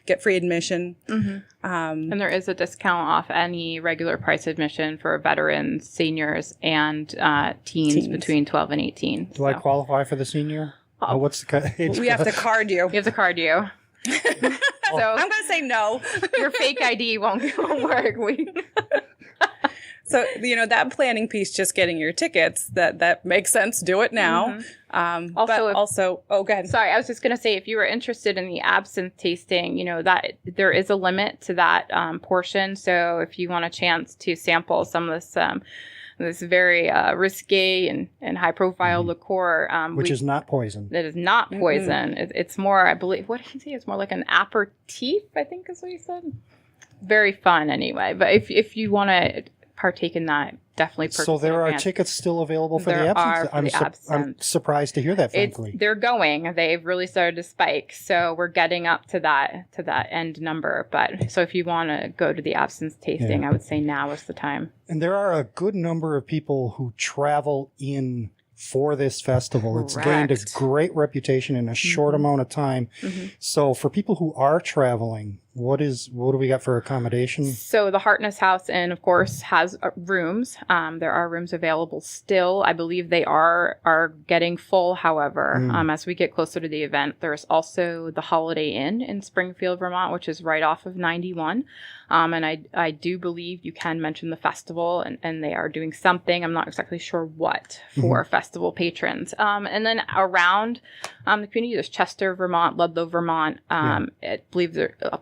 get free admission. And there is a discount off any regular price admission for veterans, seniors, and teens between 12 and 18. Do I qualify for the senior? Oh, what's the age? We have to card you. We have to card you. So I'm going to say no. Your fake ID won't work. So, that planning piece, just getting your tickets, that makes sense. Do it now. Oh, go ahead. Sorry, I was just going to say, if you were interested in the absinthe tasting, that there is a limit to that portion. So if you want a chance to sample some of this very risque and high-profile liqueur. Which is not poison. It is not poison. It's more, I believe, what did he say? It's more like an aperitif, I think is what he said. Very fun anyway. But if you want to partake in that, definitely purchase. So there in are advance. Tickets still available for There the absinthe? are for the absinthe. I'm surprised to hear that, frankly. They're going. They've really started to spike. So we're getting up to that end number. But so if you want to go to the absinthe tasting, I would say now is the time. And there are a good number of people who travel in for this festival. It's gained a great reputation in a short amount of time. So for people who are traveling, what do we got for accommodation? So the Hartness House Inn, of course, has rooms. There are rooms available still. I believe they are getting full, however, as we get closer to the event. There's also the Holiday Inn in Springfield, Vermont, which is right off of 91. And I do believe you can mention the festival, and they are doing something. I'm not exactly sure what for festival patrons. And then around the community, there's Chester, Vermont, Ludlow, Vermont. I believe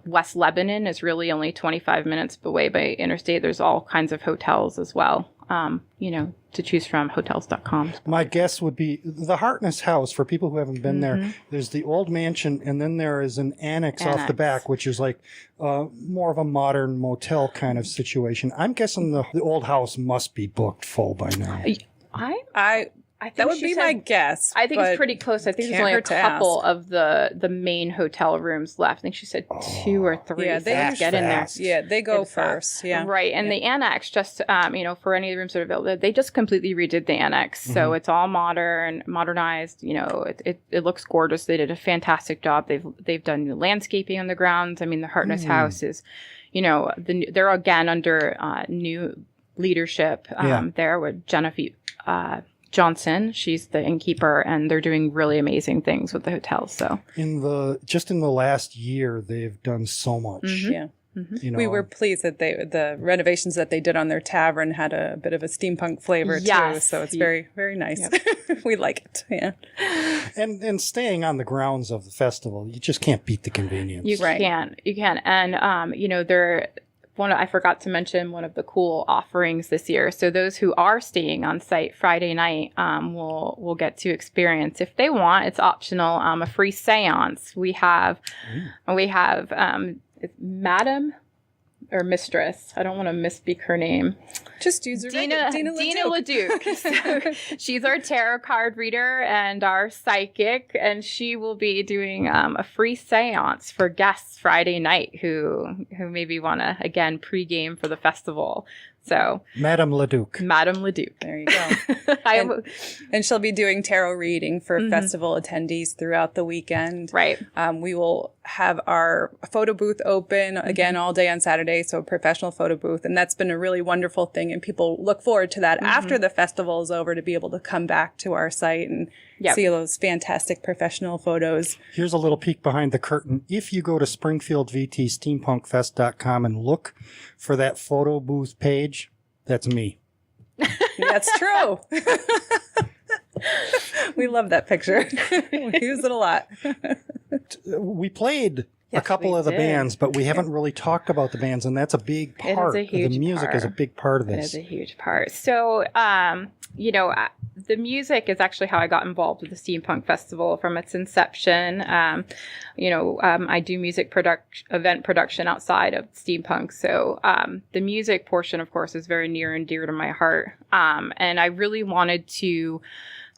West Lebanon is really only 25 minutes away by interstate. There's all kinds of hotels as well, to choose from, hotels.com. My guess would be the Hartness House, for people who haven't been there. There's the old mansion, and then there is an annex off the back, which is like more of a modern motel kind of situation. I'm guessing the old house must be booked full by now. I think that would be my guess. I think it's pretty close. I think there's only a couple of the main hotel rooms left. I think she said 2 or 3. Yeah, they get in there. Yeah, they go first. Yeah, right. And the annex, just for any of the rooms that are available, they just completely redid the annex, so it's all modernized. It looks gorgeous. They did a fantastic job. They've done new landscaping on the grounds. I mean, the Hartness House is, they're again under new leadership there with Genevieve Johnson. She's the innkeeper, and they're doing really amazing things with the hotel. So in the last year, they've done so much. Yeah. We were pleased that the renovations that they did on their tavern had a bit of a steampunk flavor too. So it's very, very nice. Yep. We like it. Yeah. And staying on the grounds of the festival, you just can't beat the convenience. You can't. And I forgot to mention one of the cool offerings this year. So those who are staying on site Friday night will get to experience, if they want, it's optional, a free seance. We have Madam or Mistress. I don't want to misspeak her name. Just use her Dina LeDuc. So she's our tarot card reader and our psychic, and she will be doing a free seance for guests Friday night who maybe want to, again, pregame for the festival. So Madame LeDuc. There you go. And she'll be doing tarot reading for festival attendees throughout the weekend. Right. We will have our photo booth open again all day on Saturday, so a professional photo booth. And that's been a really wonderful thing. And people look forward to that after the festival is over, to be able to come back to our site and see those fantastic professional photos. Here's a little peek behind the curtain. If you go to SpringfieldVTSteampunkFest.com and look for that photo booth page, that's me. That's true. We love that picture. We use it a lot. We played a couple of the bands, but we haven't really talked about the bands, and that's a big part. It is a huge the music part. is a big part of this. It is a huge part. So, the music is actually how I got involved with the Steampunk Festival from its inception. I do music event production outside of Steampunk. So the music portion, of course, is very near and dear to my heart. And I really wanted to,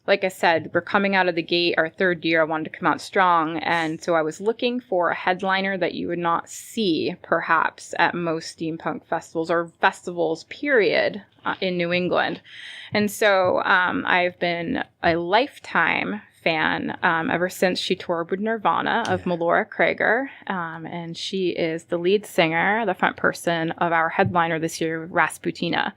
like I said, we're coming out of the gate, our third year. I wanted to come out strong. And so I was looking for a headliner that you would not see, perhaps, at most steampunk festivals or festivals, period, in New England. And so I've been a lifetime fan ever since she toured with Nirvana of Melora Krager. And she is the lead singer, the front person of our headliner this year, Rasputina.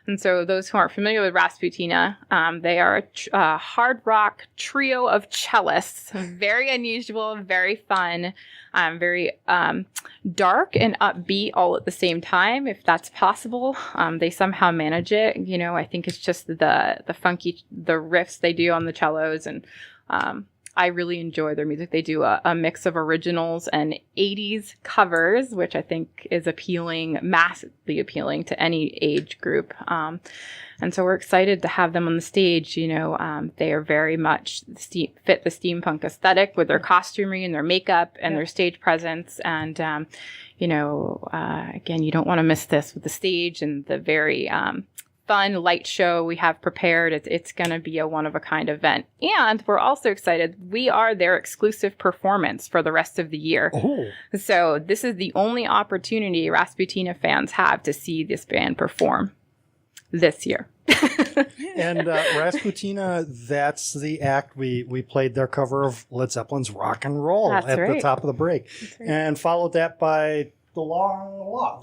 And so those who aren't familiar with Rasputina, they are a hard rock trio of cellists. Very unusual, very fun, very dark and upbeat all at the same time, if that's possible. They somehow manage it. You know, I think it's just the funky, the riffs they do on the cellos, and I really enjoy their music. They do a mix of originals and 80s covers, which I think is massively appealing to any age group. And so we're excited to have them on the stage. You know, they are very much fit the steampunk aesthetic with their costumery and their makeup and their stage presence. And, you know, again, you don't want to miss this with the stage and the very fun light show we have prepared. It's going to be a one-of-a-kind event. And we're also excited. We are their exclusive performance for the rest of the year. Oh. So this is the only opportunity Rasputina fans have to see this band perform this year. And Rasputina, that's the act. We played their cover of Led Zeppelin's Rock and Roll That's at the right. top of the break. right. And followed that by The Long Lost.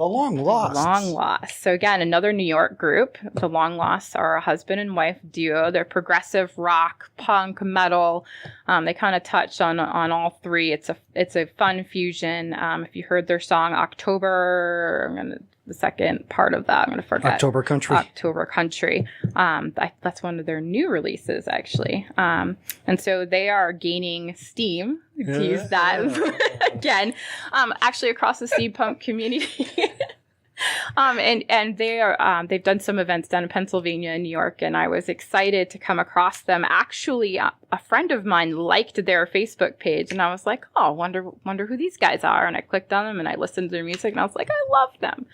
Long Lost. So again, another New York group. The Long Lost are a husband and wife duo. They're progressive rock, punk, metal. They kind of touch on all three. It's a fun fusion. If you heard their song October, the second part of that, I'm going to forget. October Country. October Country. That's one of their new releases, actually. And so they are gaining steam, to use that again, actually across the steampunk community. And they are, they've done some events down in Pennsylvania and New York, and I was excited to come across them. Actually, a friend of mine liked their Facebook page, and I was like, oh, wonder who these guys are. And I clicked on them and I listened to their music, and I was like, I love them.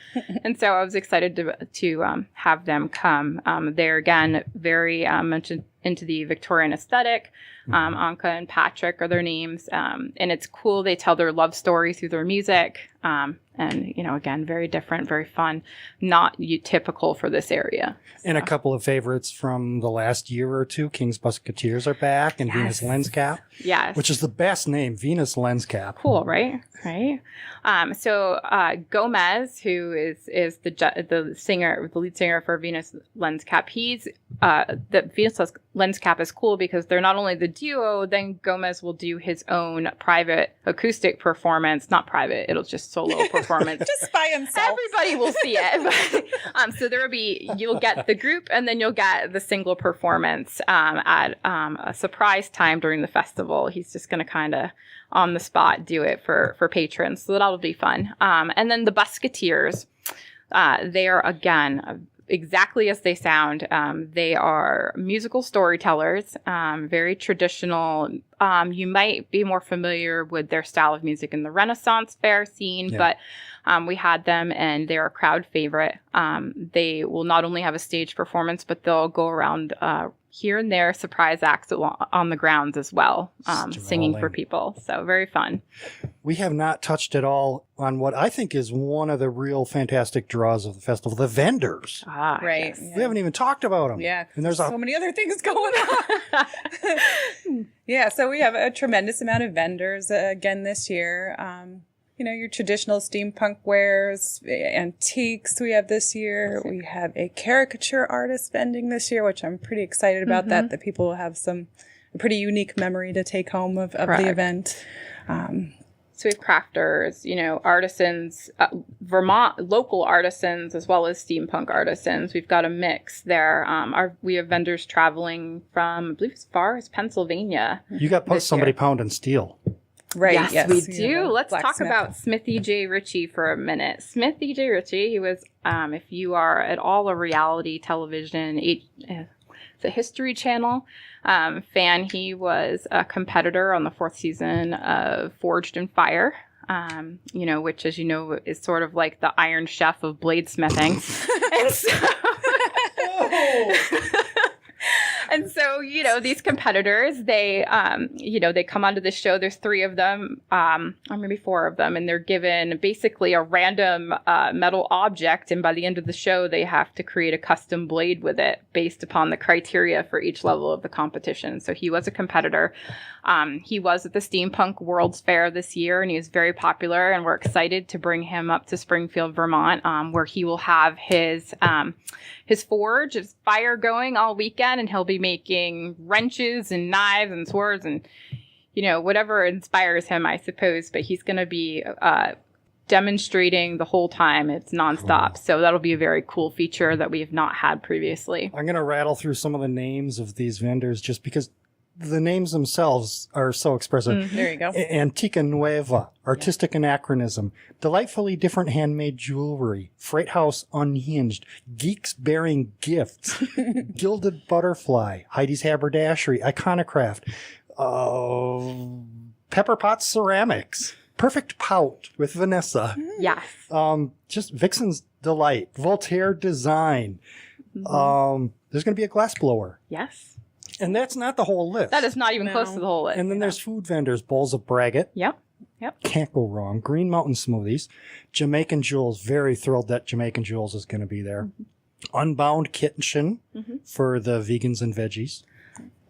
And so I was excited to have them come. They're again very much into the Victorian aesthetic. Anka and Patrick are their names. And it's cool. They tell their love story through their music. And, you know, again, very different, very fun, not typical for this area. And a couple of favorites from the last year or two. King's Musketeers are back, and Venus Lens Cap. Yes. Which is the best name, Venus Lens Cap. Cool, right? Right. So Gomez, who is the singer, the lead singer for Venus Lens Cap, the Venus Lens Cap is cool because they're not only the duo, then Gomez will do his own private acoustic performance. Not private, it'll just solo performance. Just by himself. Everybody will see it. So you'll get the group, and then you'll get the single performance at a surprise time during the festival. He's just going to kind of on the spot do it for patrons. So that'll be fun. And then the Musketeers, they are, again, exactly as they sound. They are musical storytellers, very traditional. You might be more familiar with their style of music in the Renaissance fair scene, but we had them, and they're a crowd favorite. They will not only have a stage performance, but they'll go around here and there, surprise acts on the grounds as well, singing for people. So very fun. We have not touched at all on what I think is one of the real fantastic draws of the festival, the vendors. Right. Yes. We haven't even talked about them. Yeah. And there's so many other things going on. Yeah. So we have a tremendous amount of vendors again this year. You know, your traditional steampunk wares, antiques we have this year. We have a caricature artist vending this year, which I'm pretty excited about that people will have a pretty unique memory to take home of the event. So we have crafters, you know, artisans, Vermont local artisans, as well as steampunk artisans. We've got a mix there. We have vendors traveling from, I believe, as far as Pennsylvania. You got somebody pounding steel. Right. Yes, we do. Let's talk about Smithy J. Ritchie for a minute. Smithy J. Ritchie, he was, if you are at all a reality television, the History Channel fan, he was a competitor on the 4th season of Forged in Fire, you know, which, as you know, is sort of like the Iron Chef of And so, these competitors, they come onto the show. There's 3 of them, or maybe 4 of them, and they're given basically a random metal object. And by the end of the show, they have to create a custom blade with it based upon the criteria for each level of the competition. So he was a competitor. He was at the Steampunk World's Fair this year, and he was very popular. And we're excited to bring him up to Springfield, Vermont, where he will have his forge, his fire going all weekend, and he'll be making wrenches and knives and swords and whatever inspires him, I suppose. But he's going to be demonstrating the whole time. It's nonstop. Cool. So that'll be a very cool feature that we have not had previously. I'm going to rattle through some of the names of these vendors just because the names themselves are so expressive. There you go. Antica Nueva, Artistic Anachronism, Delightfully Different Handmade Jewelry, Freight House Unhinged, Geeks Bearing Gifts, Gilded Butterfly, Heidi's Haberdashery, Iconocraft, Pepper Pot Ceramics, Perfect Pout with Vanessa. Yes. Just Vixen's Delight, Voltaire Design. There's going to be a glass blower. Yes. And that's not the whole list. That is not even close to the whole list. And then there's food vendors, Bowls of Braggot. Yep. Can't go wrong. Green Mountain Smoothies. Jamaican Jewels. Very thrilled that Jamaican Jewels is going to be there. Unbound Kitchen for the vegans and veggies.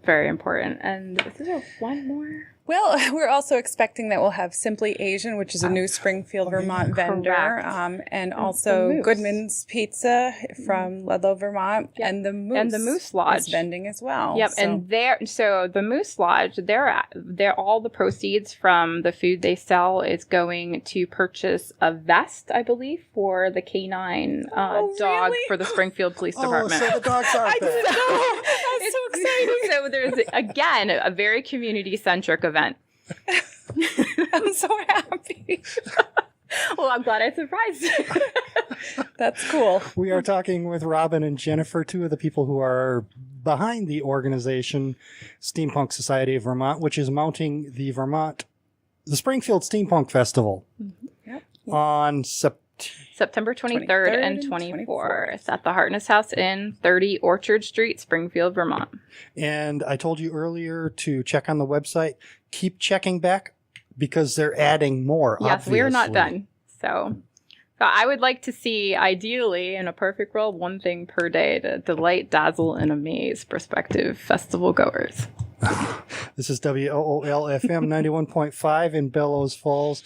Very important. And is there one more? Well, we're also expecting that we'll have Simply Asian, which is a new Springfield, Vermont vendor, and also Goodman's Pizza from Ludlow, Vermont, and the Moose Lodge is vending as well. Yep, and the Moose Lodge, they're all the proceeds from the food they sell is going to purchase a vest, I believe, for the canine dog really? for the Springfield Police Department. So the dogs are I didn't know. That's so exciting. So there's again a very community-centric event. I'm so happy. Well, I'm glad I surprised you. That's cool. We are talking with Robin and Jennifer, 2 of the people who are behind the organization Steampunk Society of Vermont, which is mounting the Springfield Steampunk Festival on September 23rd and 24th at the Hartness House Inn, 30 Orchard Street, Springfield, Vermont. And I told you earlier to check on the website. Keep checking back because they're adding more. Yes, obviously. we're not done. So I would like to see, ideally, in a perfect world, 1 thing per day to delight, dazzle, and amaze prospective festival goers. This is WOOL-FM 91.5 in Bellows Falls.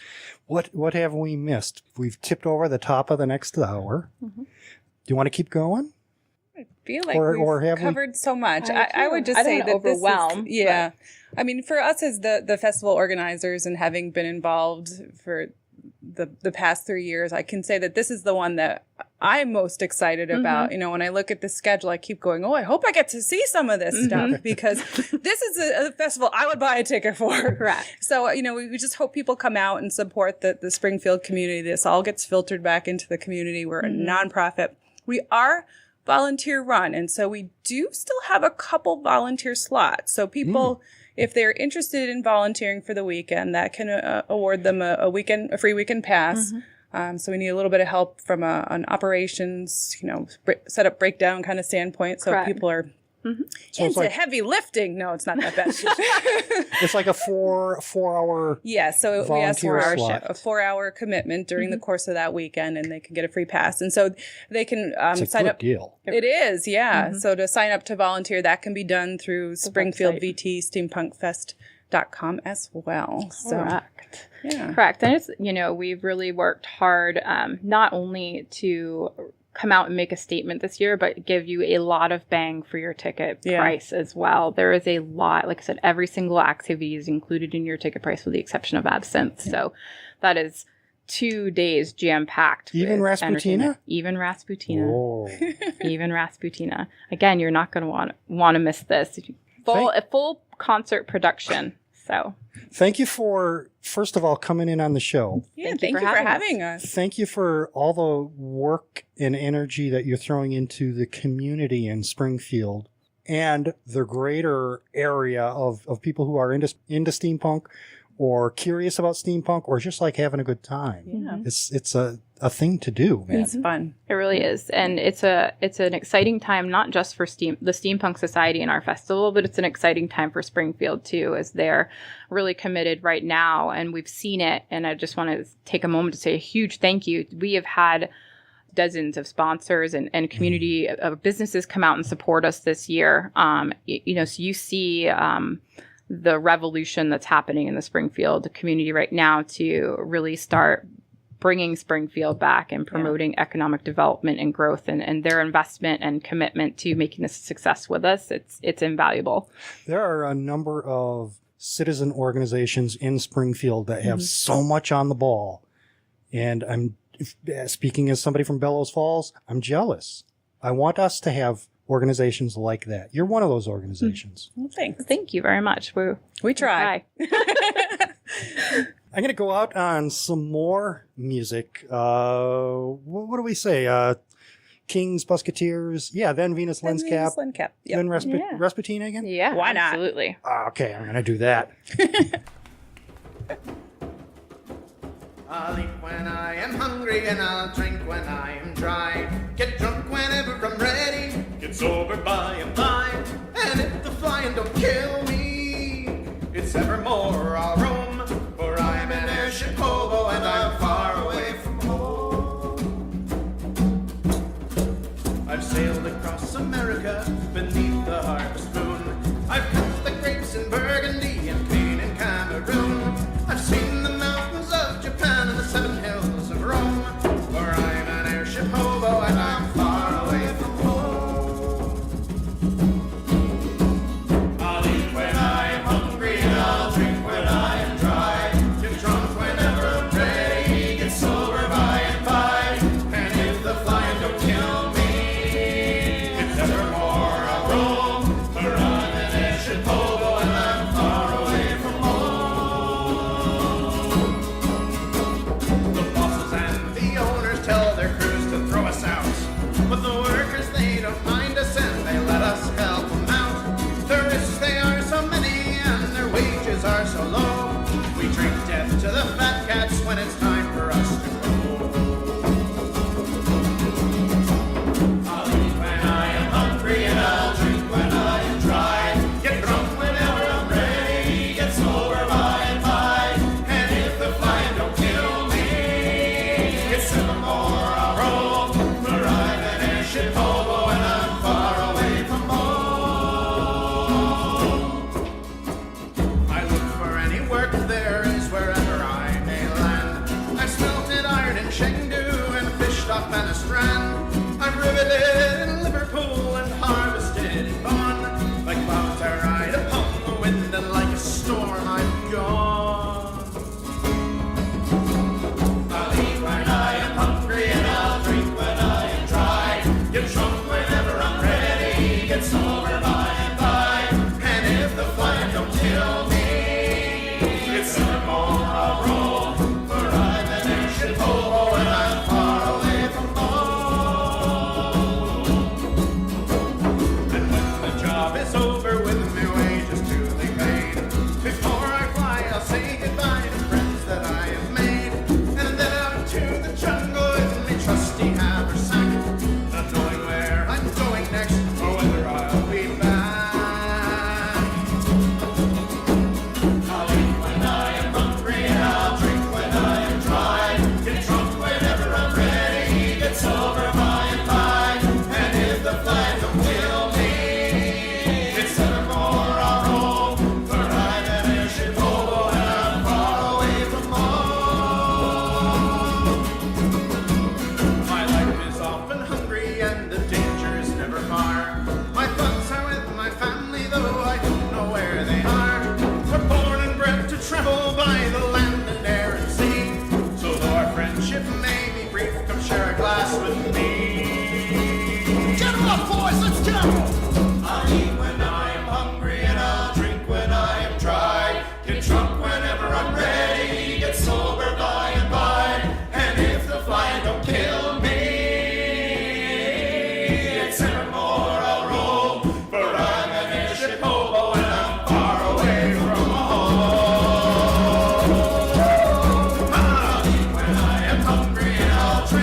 What have we missed? We've tipped over the top of the next hour. Do you want to keep going? I feel like we've covered so much. I would just say that overwhelm. I mean, for us as the festival organizers and having been involved for the past 3 years, I can say that this is the one that I'm most excited about. When I look at the schedule, I keep going, I hope I get to see some of this stuff because this is a festival I would buy a ticket for. Correct. So, we just hope people come out and support the Springfield community. This all gets filtered back into the community. We're a nonprofit. We are volunteer run. And so we do still have a couple volunteer slots. So people, if they're interested in volunteering for the weekend, that can award them a free weekend pass. So we need a little bit of help from an operations, setup breakdown kind of standpoint. So people are So into heavy lifting. No, it's not that bad. It's like a 4-hour so we ask for a 4-hour commitment during the course of that weekend, and they can get a free pass. And so they can sign up. Deal. It is, So to sign up to volunteer, that can be done through Springfield VT steampunkfest.com as well. Correct. Yeah. Correct. And it's, we've really worked hard not only to come out and make a statement this year, but give you a lot of bang for your ticket price as well. There is a lot, like I said, every single activity is included in your ticket price with the exception of absinthe. So that is 2 days jam-packed. Even Rasputina? Even Rasputina. Whoa. Even Rasputina. Again, you're not going to want to miss this. A full concert production. So thank you for, first of all, coming in on the show. Yeah, thank you for having us. Thank you for all the work and energy that you're throwing into the community in Springfield and the greater area of people who are into steampunk or curious about steampunk or just like having a good time. Yeah. It's a a thing to do, man. It's fun. It really is, and it's an exciting time not just for the Steampunk Society and our festival, but it's an exciting time for Springfield too, as they're really committed right now, and we've seen it. And I just want to take a moment to say a huge thank you. We have had dozens of sponsors and community of businesses come out and support us this year. So you see the revolution that's happening in the Springfield community right now to really start bringing Springfield back and promoting economic development and growth, and their investment and commitment to making this a success with us. It's invaluable. There are a number of citizen organizations in Springfield that have so much on the ball. And I'm speaking as somebody from Bellows Falls, I'm jealous. I want us to have organizations like that. You're one of those organizations. Well, thanks. Thank you very much. We try. I'm going to go out on some more music. What do we say? Kings, Musketeers. Yeah, then Venus Lens Cap. Yep. Then Rasputin again? Yeah, Why not? absolutely. Okay, I'm going to do that. I'll eat when I am hungry and I'll drink when I am dry. Get drunk whenever I'm ready, get sober by and by. And if the flying don't kill me, it's evermore I'll roam. For I'm an airship hobo and I'm far away from home. I've sailed across America beneath the harvest moon. I've cut the grapes in Burgundy and Cain in Cameroon. I've seen the mountains of Japan and the 7 hills of Rome. For I'm an airship hobo and I'm far away from home. I'll eat when I am hungry and I'll drink when I am dry. Get drunk whenever I'm ready, get sober by and by. And if the flying don't kill me, it's evermore I'll roam. For I'm an airship hobo and I'm far away from home. The bosses and the owners tell their crews to throw us out, but the workers, they don't mind us and they let us help them out. The risks, they are so many and their wages are so low. We drink death to the fat cats when it's time for us to grow. I'll eat when I am hungry and I'll drink when I am dry. Get drunk whenever I'm ready, get sober by and by. And if the flying don't kill me, it's evermore I'll roam. For I'm an airship hobo and I'm far away from home. I look for any work there is wherever I may land. I've smelted iron in Chengdu and fished off Strand. I've riveted in Liverpool and harvested in Bonn. Like clouds I ride upon the wind and like a storm I'm gone. I'll eat when I am hungry and I'll drink when I am dry. Get drunk whenever I'm ready, get sober by and by. And if the flying don't kill me, it's evermore I'll roll. For I'm an airship hobo and I'm far away from home. And when the job is over with my wages duly paid, before I fly I'll say goodbye to friends that I have made. And then out to the jungle with my trusty haversack, not knowing where I'm going next or whether I'll be back. I'll eat when I am hungry and I'll drink when I am dry. Get drunk whenever I'm ready, get sober by and by. And if the flag don't kill me, it's evermore I'll roam. For I'm an airship hobo and I'm far away from home. My life is often hungry and the danger is never far. My thoughts are with my family, though I don't know where they are. We're born and bred to travel by the land and air and sea. So though our friendship may be brief, come share a glass with me. Get 'em up, boys, let's go! I'll eat when I am hungry and I'll drink when I am dry. Get drunk whenever I'm ready, get sober by and by. And if the flying don't kill me, it's evermore I'll roll. For I'm an airship hobo and I'm far away from home. I'll eat when I am hungry and I'll drink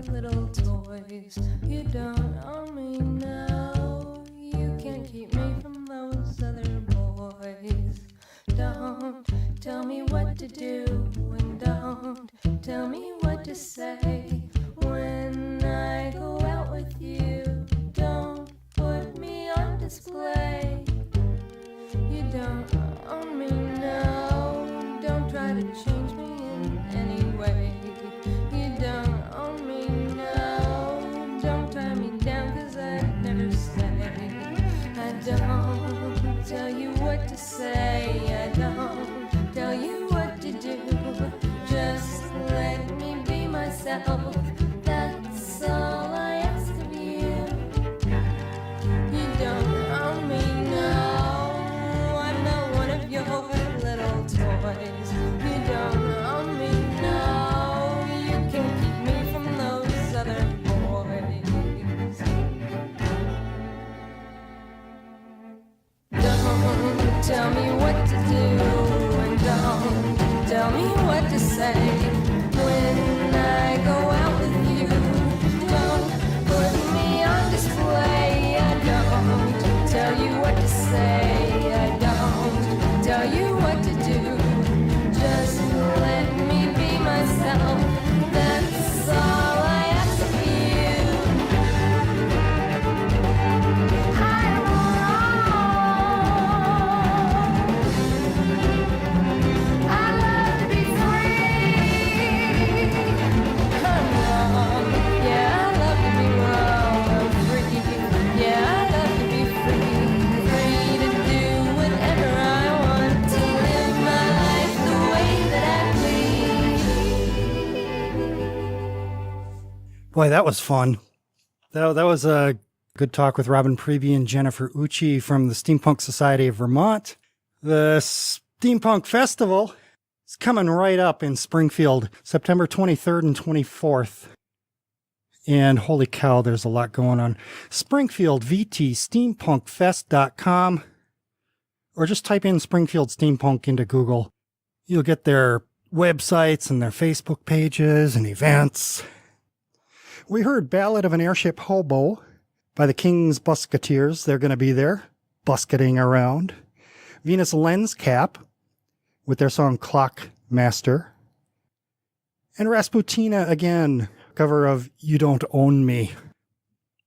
little toys. You don't own me now. You can't keep me from those other boys. Don't tell me what to do, and don't tell me what to say. When I go out with you, don't put me on display. You don't own me now. Don't try to change me in any way. You don't own me now. Don't tie me down, 'cause I'd never stay. I don't tell you what to say. I don't tell you what to do. Just let me be myself. That's all I ask of you. You don't own me now. I'm not one of your little toys. You don't own me now. You can keep me from those other boys. Don't tell me what to do, and don't tell me what to say. When I go out with you, don't put me on display. I don't tell you what to say. I don't tell you what to do. Just let me be myself. That's all I ask of you. I love to be free. I'm wrong. Yeah, I love to be wrong. I'm free. Yeah, I love to be free. Free to do whatever I want. To live my life the way that I please. Boy, that was fun. That was a good talk with Robin Preby and Jennifer Ucci from the Steampunk Society of Vermont. The Steampunk Festival is coming right up in Springfield, September 23rd and 24th. And holy cow, there's a lot going on. Springfield VT steampunkfest.com, or just type in Springfield Steampunk into Google. You'll get their websites and their Facebook pages and events. We heard Ballad of an Airship Hobo by the King's Busketeers. They're going to be there, busketing around. Venus Lens Cap with their song Clock Master. And Rasputina again, cover of You Don't Own Me.